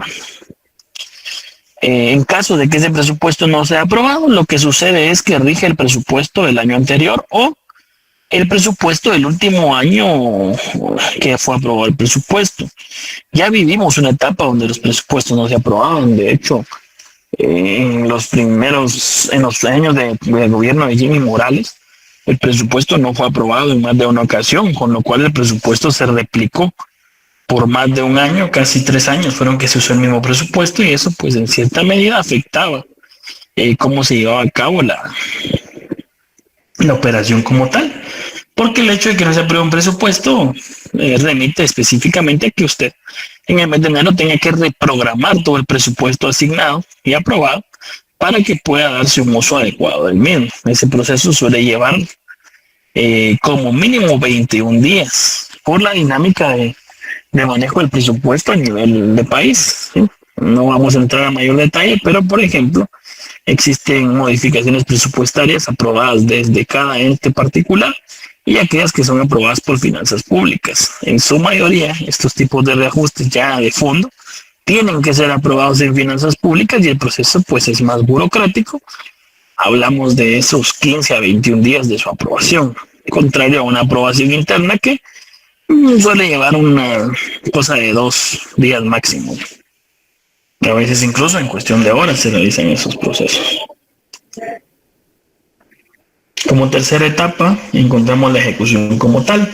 En caso de que ese presupuesto no sea aprobado, lo que sucede es que rige el presupuesto del año anterior o el presupuesto del último año que fue aprobado el presupuesto. Ya vivimos una etapa donde los presupuestos no se aprobaban. De hecho, en los años de gobierno de Jimmy Morales, el presupuesto no fue aprobado en más de una ocasión, con lo cual el presupuesto se replicó por más de un año, casi 3 años fueron que se usó el mismo presupuesto, y eso pues en cierta medida afectaba cómo se llevaba a cabo la operación como tal, porque el hecho de que no se apruebe un presupuesto remite específicamente a que usted en el mes de enero tenga que reprogramar todo el presupuesto asignado y aprobado para que pueda darse un uso adecuado del mismo. Ese proceso suele llevar como mínimo 21 días por la dinámica de manejo del presupuesto a nivel de país, ¿sí? No vamos a entrar a mayor detalle, pero por ejemplo, existen modificaciones presupuestarias aprobadas desde cada ente particular y aquellas que son aprobadas por finanzas públicas. En su mayoría, estos tipos de reajustes ya de fondo tienen que ser aprobados en finanzas públicas y el proceso pues es más burocrático. Hablamos de esos 15 a 21 días de su aprobación, contrario a una aprobación interna que Suele llevar una cosa de 2 días máximo. A veces incluso en cuestión de horas se realizan esos procesos. Como tercera etapa, encontramos la ejecución como tal.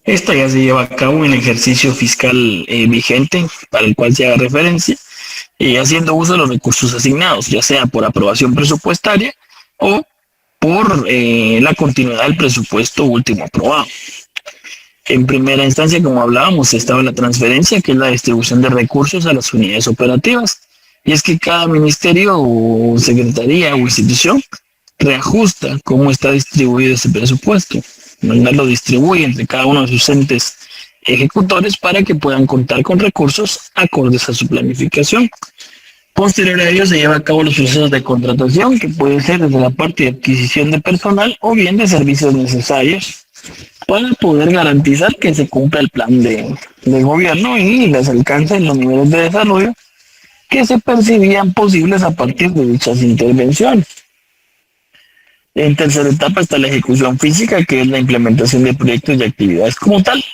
Esta ya se lleva a cabo en el ejercicio fiscal vigente para el cual se haga referencia y haciendo uso de los recursos asignados, ya sea por aprobación presupuestaria o por la continuidad del presupuesto último aprobado. En primera instancia, como hablábamos, estaba la transferencia, que es la distribución de recursos a las unidades operativas. Y es que cada ministerio o secretaría o institución reajusta cómo está distribuido ese presupuesto. Lo distribuye entre cada uno de sus entes ejecutores para que puedan contar con recursos acordes a su planificación. Posterior a ello se lleva a cabo los procesos de contratación, que puede ser desde la parte de adquisición de personal o bien de servicios necesarios para poder garantizar que se cumpla el plan de gobierno y les alcancen los niveles de desarrollo que se percibían posibles a partir de dichas intervenciones. En tercera etapa está la ejecución física, que es la implementación de proyectos y actividades como tal.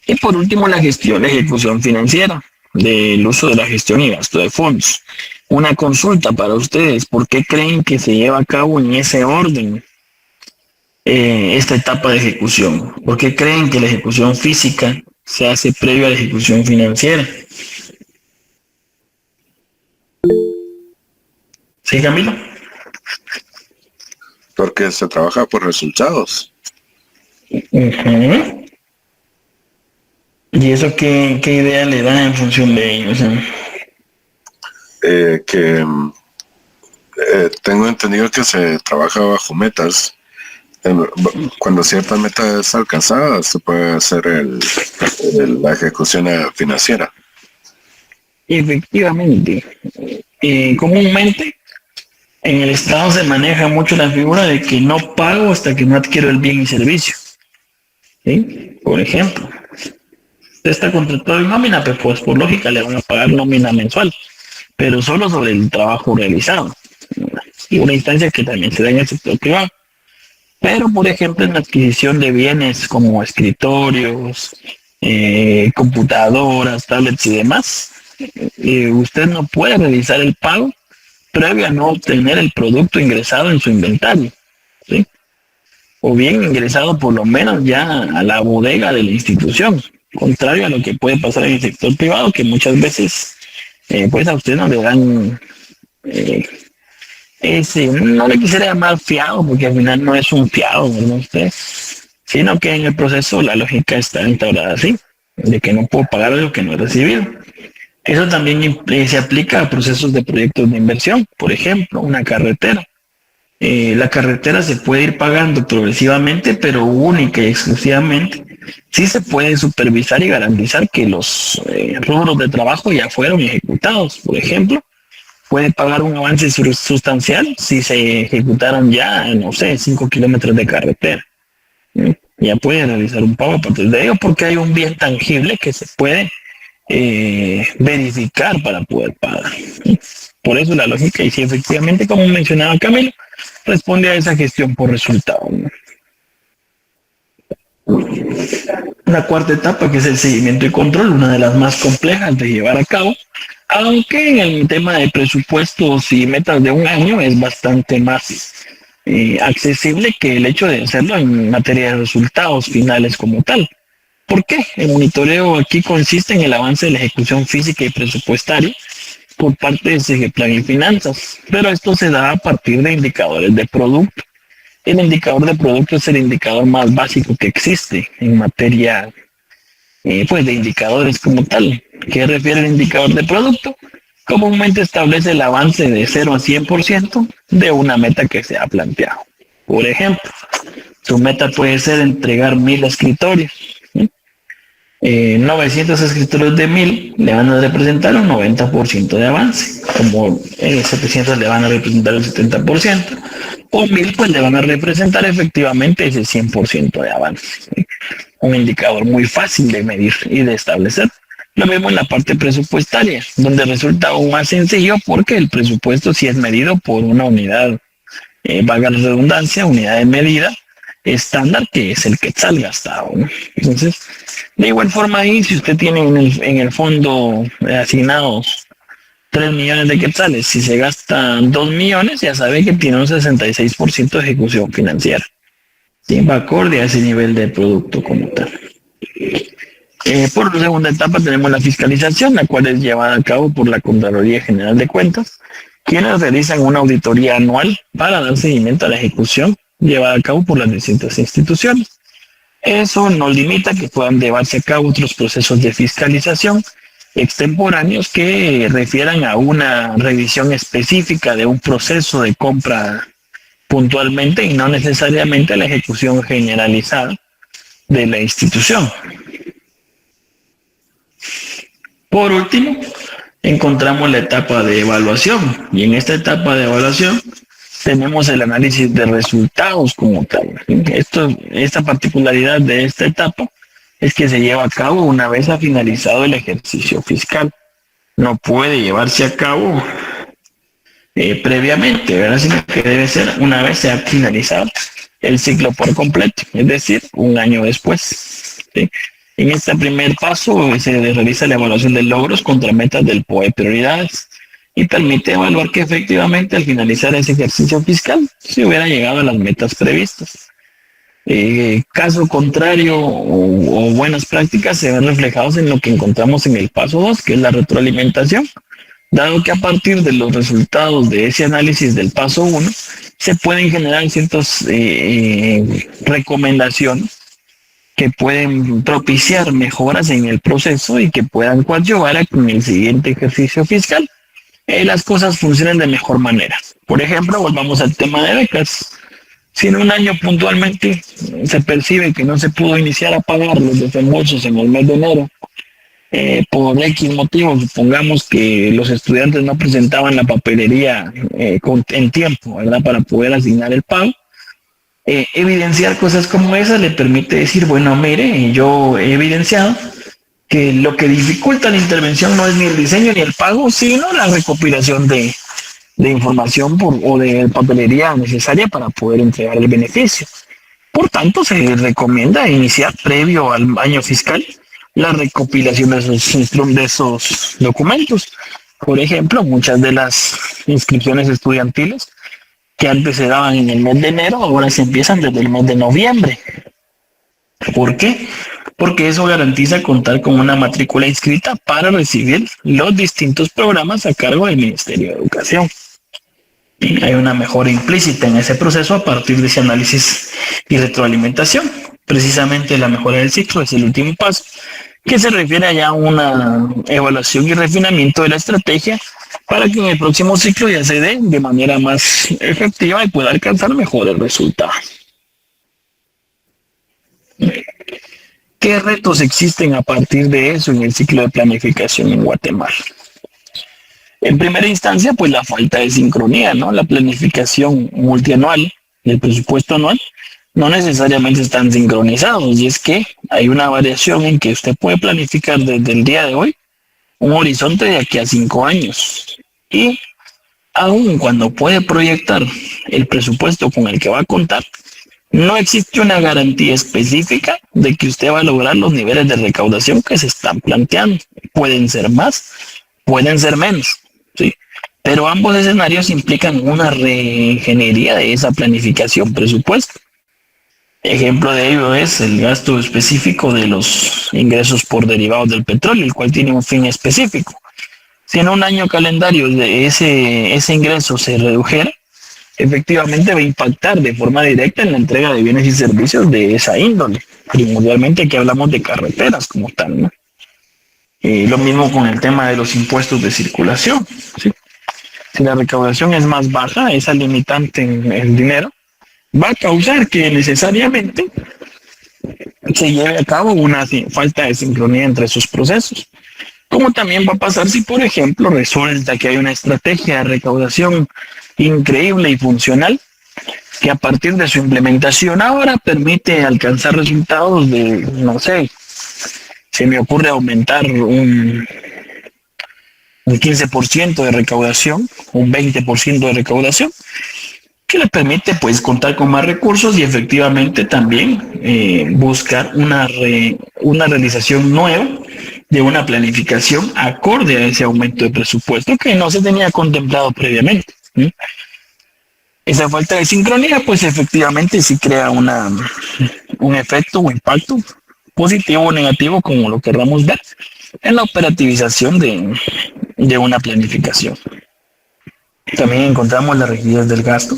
Y por último, la gestión y ejecución financiera, del uso de la gestión y gasto de fondos. Una consulta para ustedes: ¿por qué creen que se lleva a cabo en ese orden esta etapa de ejecución? ¿Por qué creen que la ejecución física se hace previo a la ejecución financiera? ¿Sí, Camilo? Porque se trabaja por resultados. Uh-huh. ¿Y eso qué idea le da en función de ellos? Tengo entendido que se trabaja bajo metas. Cuando cierta meta es alcanzada, se puede hacer la ejecución financiera. Efectivamente. Comúnmente en el Estado se maneja mucho la figura de que no pago hasta que no adquiero el bien y servicio. ¿Sí? Por ejemplo, usted está contratado en nómina, pues por lógica le van a pagar nómina mensual, pero solo sobre el trabajo realizado. Y una instancia que también se da en el sector privado. Pero, por ejemplo, en la adquisición de bienes como escritorios, computadoras, tablets y demás, usted no puede realizar el pago previo a no obtener el producto ingresado en su inventario, ¿sí? O bien ingresado por lo menos ya a la bodega de la institución, contrario a lo que puede pasar en el sector privado, que muchas veces pues a usted no le dan no le quisiera llamar fiado, porque al final no es un fiado, ¿verdad usted? Sino que en el proceso la lógica está entablada así, de que no puedo pagar algo que no he recibido. Eso también se aplica a procesos de proyectos de inversión. Por ejemplo, una carretera. La carretera se puede ir pagando progresivamente, pero única y exclusivamente sí se puede supervisar y garantizar que los rubros de trabajo ya fueron ejecutados. Por ejemplo, puede pagar un avance sustancial si se ejecutaron ya, no sé, 5 kilómetros de carretera. Ya puede realizar un pago a partir de ello porque hay un bien tangible que se puede verificar para poder pagar. Por eso la lógica, y si efectivamente, como mencionaba Camilo, responde a esa gestión por resultado. La cuarta etapa, que es el seguimiento y control, una de las más complejas de llevar a cabo, aunque en el tema de presupuestos y metas de un año es bastante más accesible que el hecho de hacerlo en materia de resultados finales como tal. ¿Por qué? El monitoreo aquí consiste en el avance de la ejecución física y presupuestaria por parte de Segeplan y Finanzas, pero esto se da a partir de indicadores de producto. El indicador de producto es el indicador más básico que existe en materia pues de indicadores como tal. ¿Qué refiere el indicador de producto? Comúnmente establece el avance de 0 a 100% de una meta que se ha planteado. Por ejemplo, su meta puede ser entregar 1000 escritorios. 900 escritorios de 1000 le van a representar un 90% de avance, como 700 le van a representar el 70%, o 1000 pues le van a representar efectivamente ese 100% de avance. Un indicador muy fácil de medir y de establecer. Lo mismo en la parte presupuestaria, donde resulta aún más sencillo porque el presupuesto sí es medido por una unidad, valga la redundancia, unidad de medida, estándar, que es el quetzal gastado, ¿no? Entonces, de igual forma ahí, si usted tiene en el fondo asignados 3 millones de quetzales, si se gastan 2 millones, ya sabe que tiene un 66% de ejecución financiera. ¿Sí? Va acorde a ese nivel de producto como tal. Por la segunda etapa tenemos la fiscalización, la cual es llevada a cabo por la Contraloría General de Cuentas, quienes realizan una auditoría anual para dar seguimiento a la ejecución llevada a cabo por las distintas instituciones. Eso no limita que puedan llevarse a cabo otros procesos de fiscalización extemporáneos que refieran a una revisión específica de un proceso de compra puntualmente y no necesariamente a la ejecución generalizada de la institución. Por último, encontramos la etapa de evaluación, y en esta etapa de evaluación tenemos el análisis de resultados como tal. Esta particularidad de esta etapa es que se lleva a cabo una vez ha finalizado el ejercicio fiscal. No puede llevarse a cabo previamente, ¿verdad? Sino que debe ser una vez se ha finalizado el ciclo por completo, es decir, un año después, ¿sí? En este primer paso se realiza la evaluación de logros contra metas del POE de prioridades y permite evaluar que efectivamente al finalizar ese ejercicio fiscal se hubiera llegado a las metas previstas. Caso contrario o buenas prácticas se ven reflejados en lo que encontramos en el paso 2, que es la retroalimentación, dado que a partir de los resultados de ese análisis del paso 1 se pueden generar ciertas recomendaciones que pueden propiciar mejoras en el proceso y que puedan coadyuvar a que en el siguiente ejercicio fiscal las cosas funcionen de mejor manera. Por ejemplo, volvamos al tema de becas. Si en un año puntualmente se percibe que no se pudo iniciar a pagar los desembolsos en el mes de enero, por X motivo, supongamos que los estudiantes no presentaban la papelería en tiempo, ¿verdad?, para poder asignar el pago. Evidenciar cosas como esas le permite decir, bueno, mire, yo he evidenciado que lo que dificulta la intervención no es ni el diseño ni el pago, sino la recopilación de información o de papelería necesaria para poder entregar el beneficio. Por tanto, se recomienda iniciar previo al año fiscal la recopilación de esos documentos. Por ejemplo, muchas de las inscripciones estudiantiles que antes se daban en el mes de enero, ahora se empiezan desde el mes de noviembre. ¿Por qué? Porque eso garantiza contar con una matrícula inscrita para recibir los distintos programas a cargo del Ministerio de Educación. Y hay una mejora implícita en ese proceso a partir de ese análisis y retroalimentación. Precisamente la mejora del ciclo es el último paso, que se refiere ya a una evaluación y refinamiento de la estrategia para que en el próximo ciclo ya se dé de manera más efectiva y pueda alcanzar mejores resultados. ¿Qué retos existen a partir de eso en el ciclo de planificación en Guatemala? En primera instancia, pues la falta de sincronía, ¿no? La planificación multianual, el presupuesto anual, no necesariamente están sincronizados, y es que hay una variación en que usted puede planificar desde el día de hoy un horizonte de aquí a 5 años. Y aun cuando puede proyectar el presupuesto con el que va a contar, no existe una garantía específica de que usted va a lograr los niveles de recaudación que se están planteando. Pueden ser más, pueden ser menos, ¿sí? Pero ambos escenarios implican una reingeniería de esa planificación presupuesto. Ejemplo de ello es el gasto específico de los ingresos por derivados del petróleo, el cual tiene un fin específico. Si en un año calendario de ese ingreso se redujera, efectivamente va a impactar de forma directa en la entrega de bienes y servicios de esa índole. Primordialmente aquí hablamos de carreteras como tal, ¿no? Lo mismo con el tema de los impuestos de circulación, ¿sí? Si la recaudación es más baja, esa limitante en el dinero va a causar que necesariamente se lleve a cabo una falta de sincronía entre sus procesos. Como también va a pasar si, por ejemplo, resulta que hay una estrategia de recaudación increíble y funcional que a partir de su implementación ahora permite alcanzar resultados de, no sé, se me ocurre aumentar un 15% de recaudación, un 20% de recaudación, que le permite pues contar con más recursos y efectivamente también buscar una realización nueva de una planificación acorde a ese aumento de presupuesto que no se tenía contemplado previamente. ¿Sí? Esa falta de sincronía pues efectivamente sí crea un efecto o impacto positivo o negativo, como lo querramos ver, en la operativización de una planificación. También encontramos la rigidez del gasto,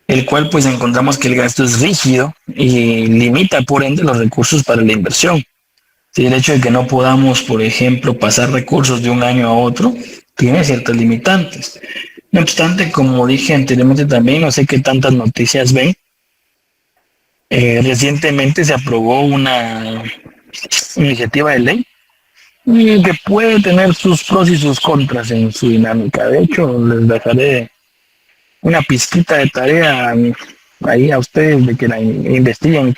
el cual pues encontramos que el gasto es rígido y limita por ende los recursos para la inversión. Si el hecho de que no podamos, por ejemplo, pasar recursos de un año a otro, tiene ciertas limitantes. No obstante, como dije anteriormente también, no sé qué tantas noticias ven, recientemente se aprobó una iniciativa de ley que puede tener sus pros y sus contras en su dinámica. De hecho, les dejaré una pizquita de tarea ahí a ustedes de que la investiguen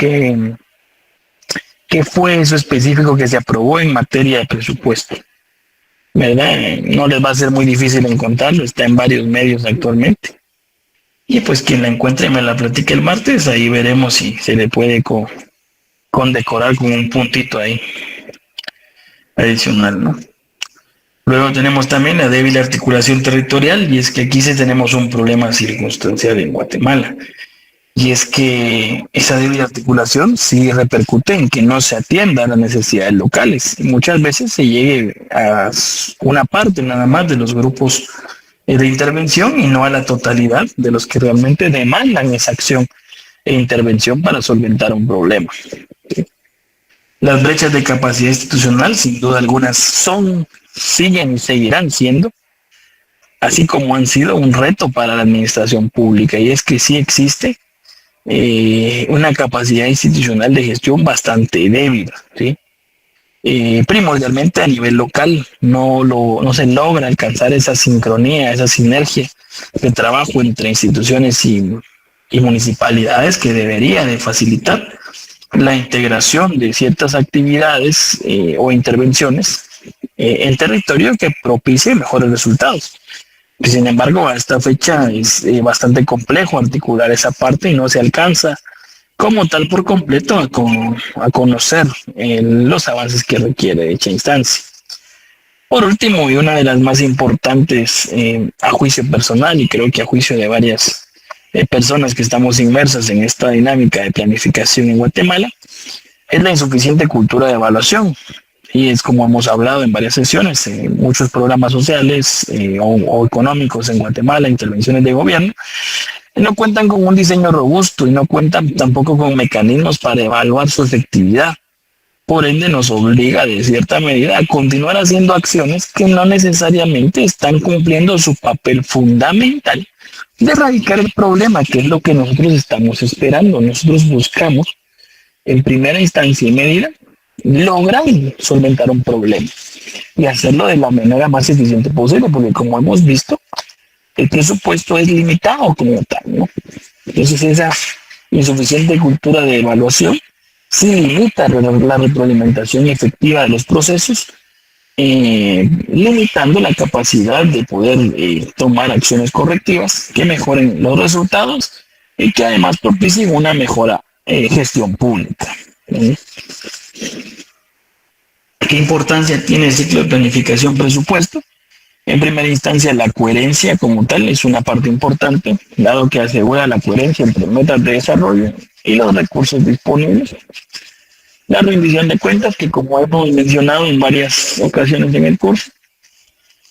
qué fue eso específico que se aprobó en materia de presupuesto. ¿Verdad? No les va a ser muy difícil encontrarlo, está en varios medios actualmente. Y pues quien la encuentre me la platique el martes, ahí veremos si se le puede condecorar con un puntito ahí adicional, ¿no? Luego tenemos también la débil articulación territorial, y es que aquí sí tenemos un problema circunstancial en Guatemala. Y es que esa débil articulación sí repercute en que no se atienda a las necesidades locales. Y muchas veces se llegue a una parte nada más de los grupos de intervención y no a la totalidad de los que realmente demandan esa acción e intervención para solventar un problema. Las brechas de capacidad institucional, sin duda algunas, siguen y seguirán siendo, así como han sido un reto para la administración pública. Y es que sí existe una capacidad institucional de gestión bastante débil, ¿sí? Primordialmente a nivel local no se logra alcanzar esa sincronía, esa sinergia de trabajo entre instituciones y municipalidades que debería de facilitar la integración de ciertas actividades o intervenciones en territorio que propicie mejores resultados. Sin embargo, a esta fecha es bastante complejo articular esa parte y no se alcanza como tal por completo a conocer los avances que requiere dicha instancia. Por último, y una de las más importantes a juicio personal, y creo que a juicio de varias personas que estamos inmersas en esta dinámica de planificación en Guatemala, es la insuficiente cultura de evaluación. Y es como hemos hablado en varias sesiones, muchos programas sociales o económicos en Guatemala, intervenciones de gobierno, no cuentan con un diseño robusto y no cuentan tampoco con mecanismos para evaluar su efectividad. Por ende, nos obliga de cierta medida a continuar haciendo acciones que no necesariamente están cumpliendo su papel fundamental de erradicar el problema, que es lo que nosotros estamos esperando. Nosotros buscamos, en primera instancia y medida, lograr solventar un problema y hacerlo de la manera más eficiente posible, porque como hemos visto, el presupuesto es limitado como tal, ¿no? Entonces esa insuficiente cultura de evaluación sí limita la retroalimentación efectiva de los procesos, limitando la capacidad de poder tomar acciones correctivas que mejoren los resultados y que además propicien una mejora gestión pública. ¿Qué importancia tiene el ciclo de planificación presupuesto? En primera instancia, la coherencia como tal es una parte importante, dado que asegura la coherencia entre metas de desarrollo y los recursos disponibles. La rendición de cuentas, que como hemos mencionado en varias ocasiones en el curso,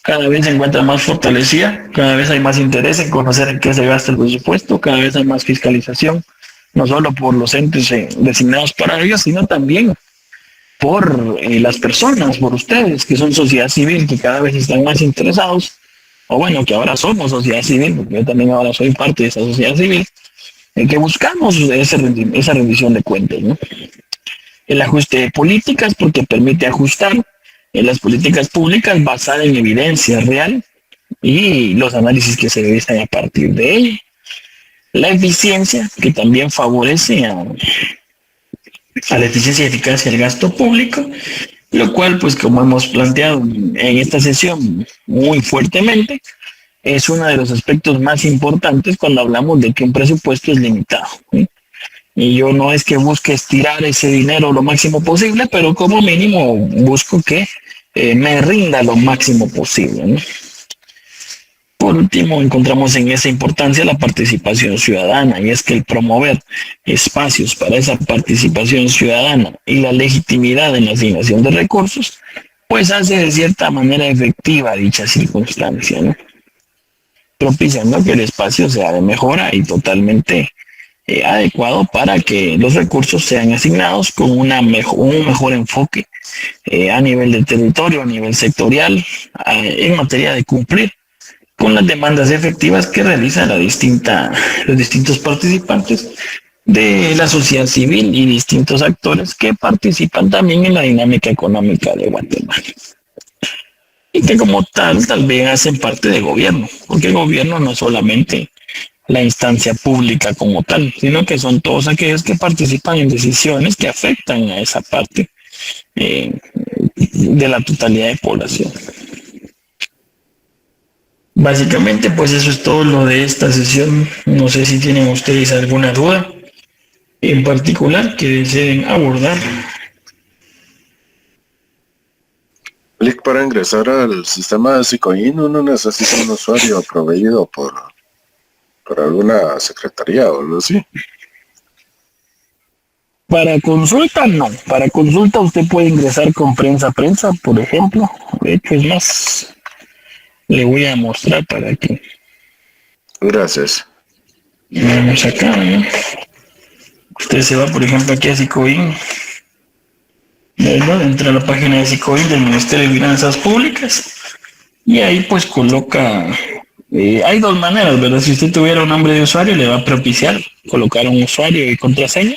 cada vez se encuentra más fortalecida, cada vez hay más interés en conocer en qué se gasta el presupuesto, cada vez hay más fiscalización, no solo por los entes designados para ello, sino también por las personas, por ustedes, que son sociedad civil, que cada vez están más interesados, o bueno, que ahora somos sociedad civil, porque yo también ahora soy parte de esa sociedad civil, en que buscamos esa rendición de cuentas, ¿no? El ajuste de políticas, porque permite ajustar en las políticas públicas basadas en evidencia real y los análisis que se realizan a partir de ello. La eficiencia, que también favorece a la eficiencia y eficacia del gasto público, lo cual, pues como hemos planteado en esta sesión muy fuertemente, es uno de los aspectos más importantes cuando hablamos de que un presupuesto es limitado, ¿sí? Y yo no es que busque estirar ese dinero lo máximo posible, pero como mínimo busco que me rinda lo máximo posible, ¿no? Por último, encontramos en esa importancia la participación ciudadana, y es que el promover espacios para esa participación ciudadana y la legitimidad en la asignación de recursos, pues hace de cierta manera efectiva dicha circunstancia, ¿no? Propiciando que el espacio sea de mejora y totalmente adecuado para que los recursos sean asignados con un mejor enfoque a nivel de territorio, a nivel sectorial, en materia de cumplir con las demandas efectivas que realizan los distintos participantes de la sociedad civil y distintos actores que participan también en la dinámica económica de Guatemala. Y que como tal vez hacen parte del gobierno, porque el gobierno no es solamente la instancia pública como tal, sino que son todos aquellos que participan en decisiones que afectan a esa parte de la totalidad de población. Básicamente, pues eso es todo lo de esta sesión. No sé si tienen ustedes alguna duda en particular que deseen abordar. Clic para ingresar al sistema de Sicoin, uno necesita un usuario proveído por alguna secretaría o algo así. Para consulta, no. Para consulta usted puede ingresar con prensa, por ejemplo. De hecho, es más, le voy a mostrar para que... Gracias. Vamos acá, ¿no? Usted se va, por ejemplo, aquí a Sicoin, ¿verdad? Entra a la página de Sicoin del Ministerio de Finanzas Públicas y ahí pues coloca... hay dos maneras, ¿verdad? Si usted tuviera un nombre de usuario, le va a propiciar colocar un usuario y contraseña,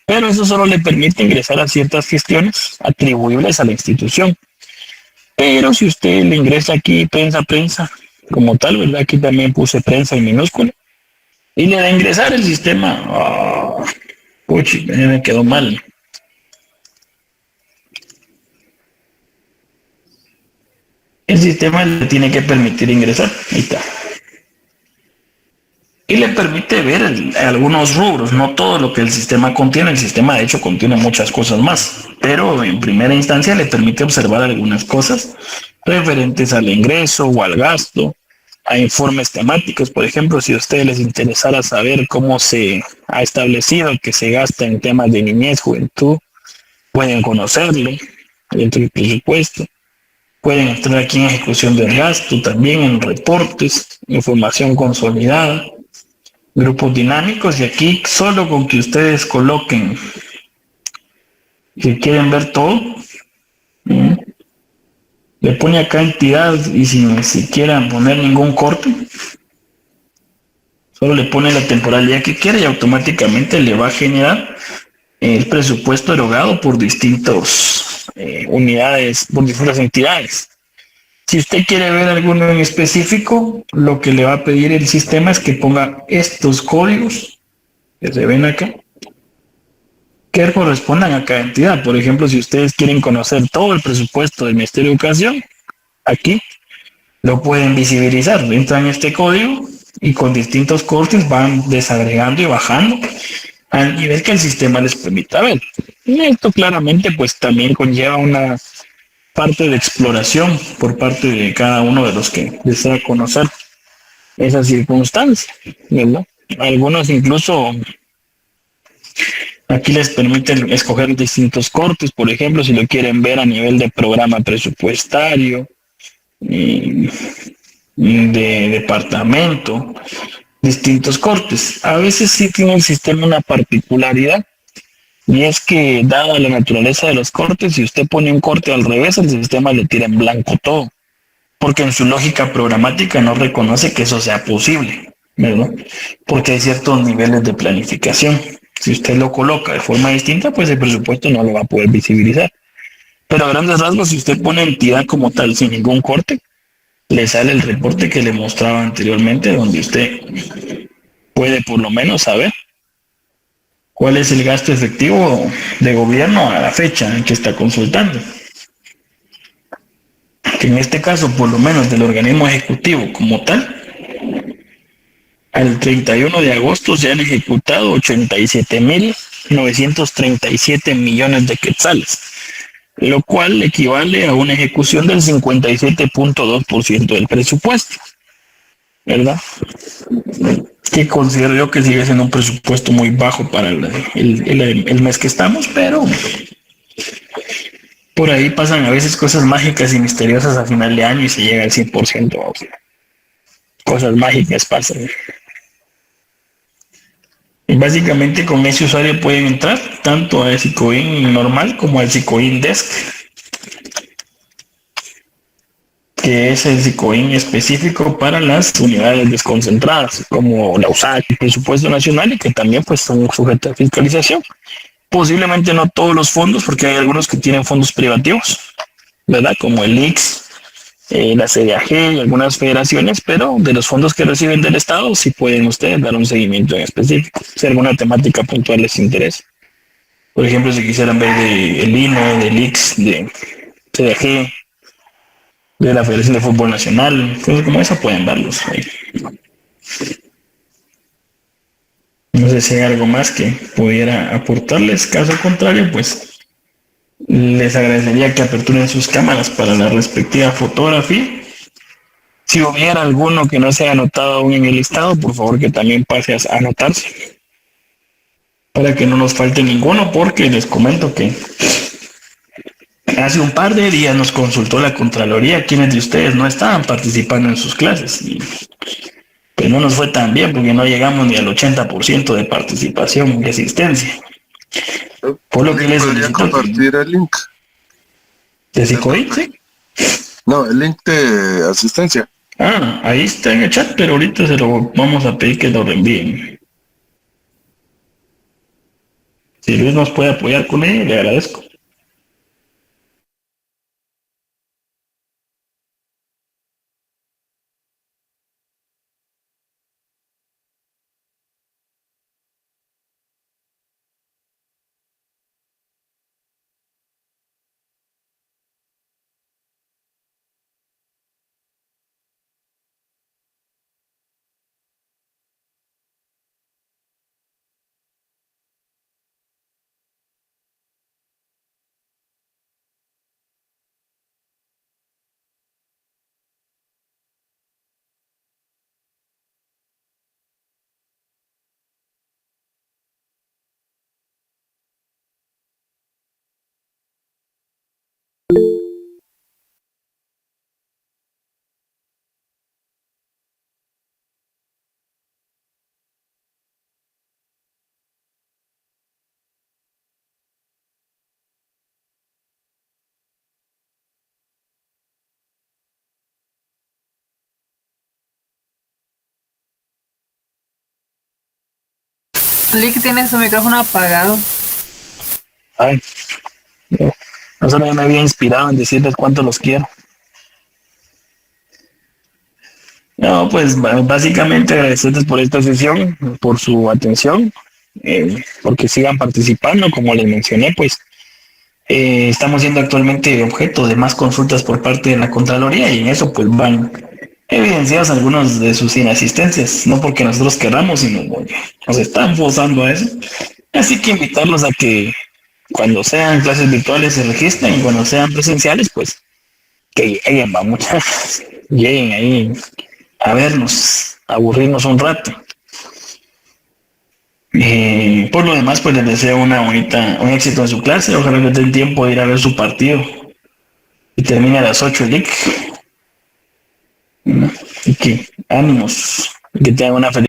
pero eso solo le permite ingresar a ciertas gestiones atribuibles a la institución. Pero si usted le ingresa aquí prensa, como tal, ¿verdad? Aquí también puse prensa en minúscula, y le da a ingresar el sistema. Puchi, me quedó mal. El sistema le tiene que permitir ingresar. Ahí está. Y le permite ver algunos rubros, no todo lo que el sistema contiene. El sistema, de hecho, contiene muchas cosas más, pero en primera instancia le permite observar algunas cosas referentes al ingreso o al gasto, a informes temáticos. Por ejemplo, si a ustedes les interesara saber cómo se ha establecido que se gasta en temas de niñez, juventud, pueden conocerlo dentro del presupuesto. Pueden entrar aquí en ejecución del gasto, también en reportes, información consolidada, grupos dinámicos, y aquí solo con que ustedes coloquen que quieren ver todo, le pone acá entidad y sin siquiera poner ningún corte, solo le pone la temporalidad que quiere y automáticamente le va a generar el presupuesto erogado por distintas unidades, por distintas entidades. Si usted quiere ver alguno en específico, lo que le va a pedir el sistema es que ponga estos códigos que se ven acá, que correspondan a cada entidad. Por ejemplo, si ustedes quieren conocer todo el presupuesto del Ministerio de Educación, aquí lo pueden visibilizar. Entran este código y con distintos cortes van desagregando y bajando al nivel que el sistema les permita ver. Y esto claramente pues también conlleva una parte de exploración por parte de cada uno de los que desea conocer esa circunstancia, ¿verdad? Algunos incluso aquí les permiten escoger distintos cortes, por ejemplo, si lo quieren ver a nivel de programa presupuestario, de departamento, distintos cortes. A veces sí tiene el sistema una particularidad, y es que, dada la naturaleza de los cortes, si usted pone un corte al revés, el sistema le tira en blanco todo, porque en su lógica programática no reconoce que eso sea posible, ¿verdad? Porque hay ciertos niveles de planificación. Si usted lo coloca de forma distinta, pues el presupuesto no lo va a poder visibilizar. Pero a grandes rasgos, si usted pone entidad como tal sin ningún corte, le sale el reporte que le mostraba anteriormente, donde usted puede por lo menos saber cuál es el gasto efectivo de gobierno a la fecha en que está consultando. Ok, que en este caso, por lo menos del organismo ejecutivo como tal, al 31 de agosto se han ejecutado 87.937 millones de quetzales, lo cual equivale a una ejecución del 57.2% del presupuesto, ¿verdad? Que considero yo que sigue siendo un presupuesto muy bajo para el mes que estamos, pero por ahí pasan a veces cosas mágicas y misteriosas a final de año y se llega al 100%. O sea, cosas mágicas pasan. Y básicamente con ese usuario pueden entrar tanto al Sicoin normal como al Sicoin Desk, que es el Sicoin específico para las unidades desconcentradas, como la USAC, el presupuesto nacional, y que también pues son sujetos a fiscalización. Posiblemente no todos los fondos, porque hay algunos que tienen fondos privativos, ¿verdad? Como el IX, la CDAG y algunas federaciones, pero de los fondos que reciben del Estado sí pueden ustedes dar un seguimiento en específico, si alguna temática puntual les interesa. Por ejemplo, si quisieran ver del INE, del IX, de CDAG, de la Federación de Fútbol Nacional, cosas como esa pueden verlos ahí. No sé si hay algo más que pudiera aportarles, caso contrario, pues les agradecería que aperturen sus cámaras para la respectiva fotografía. Si hubiera alguno que no se haya anotado aún en el listado, por favor que también pase a anotarse, para que no nos falte ninguno, porque les comento que hace un par de días nos consultó la Contraloría quienes de ustedes no estaban participando en sus clases, y pues no nos fue tan bien porque no llegamos ni al 80% de participación y asistencia. Por lo que les ¿Podría solicito compartir el link? ¿De Sicoin? Sí. No, el link de asistencia. Ah, ahí está en el chat, pero ahorita se lo vamos a pedir que lo reenvíen. Si Luis nos puede apoyar con él, le agradezco. Lick tiene su micrófono apagado. Ay, no solo me había inspirado en decirles cuánto los quiero. No, pues básicamente agradecerles por esta sesión, por su atención, porque sigan participando, como les mencioné, pues estamos siendo actualmente objeto de más consultas por parte de la Contraloría y en eso pues van evidenciadas algunas de sus inasistencias, no porque nosotros queramos, sino porque nos están forzando a eso. Así que invitarlos a que cuando sean clases virtuales se registren y cuando sean presenciales, pues que lleguen, va, muchas, lleguen ahí a vernos, a aburrirnos un rato. Por lo demás, pues les deseo un éxito en su clase. Ojalá que tengan tiempo de ir a ver su partido y termine a las 8 el LIC. Y que ánimos, que tengan una feliz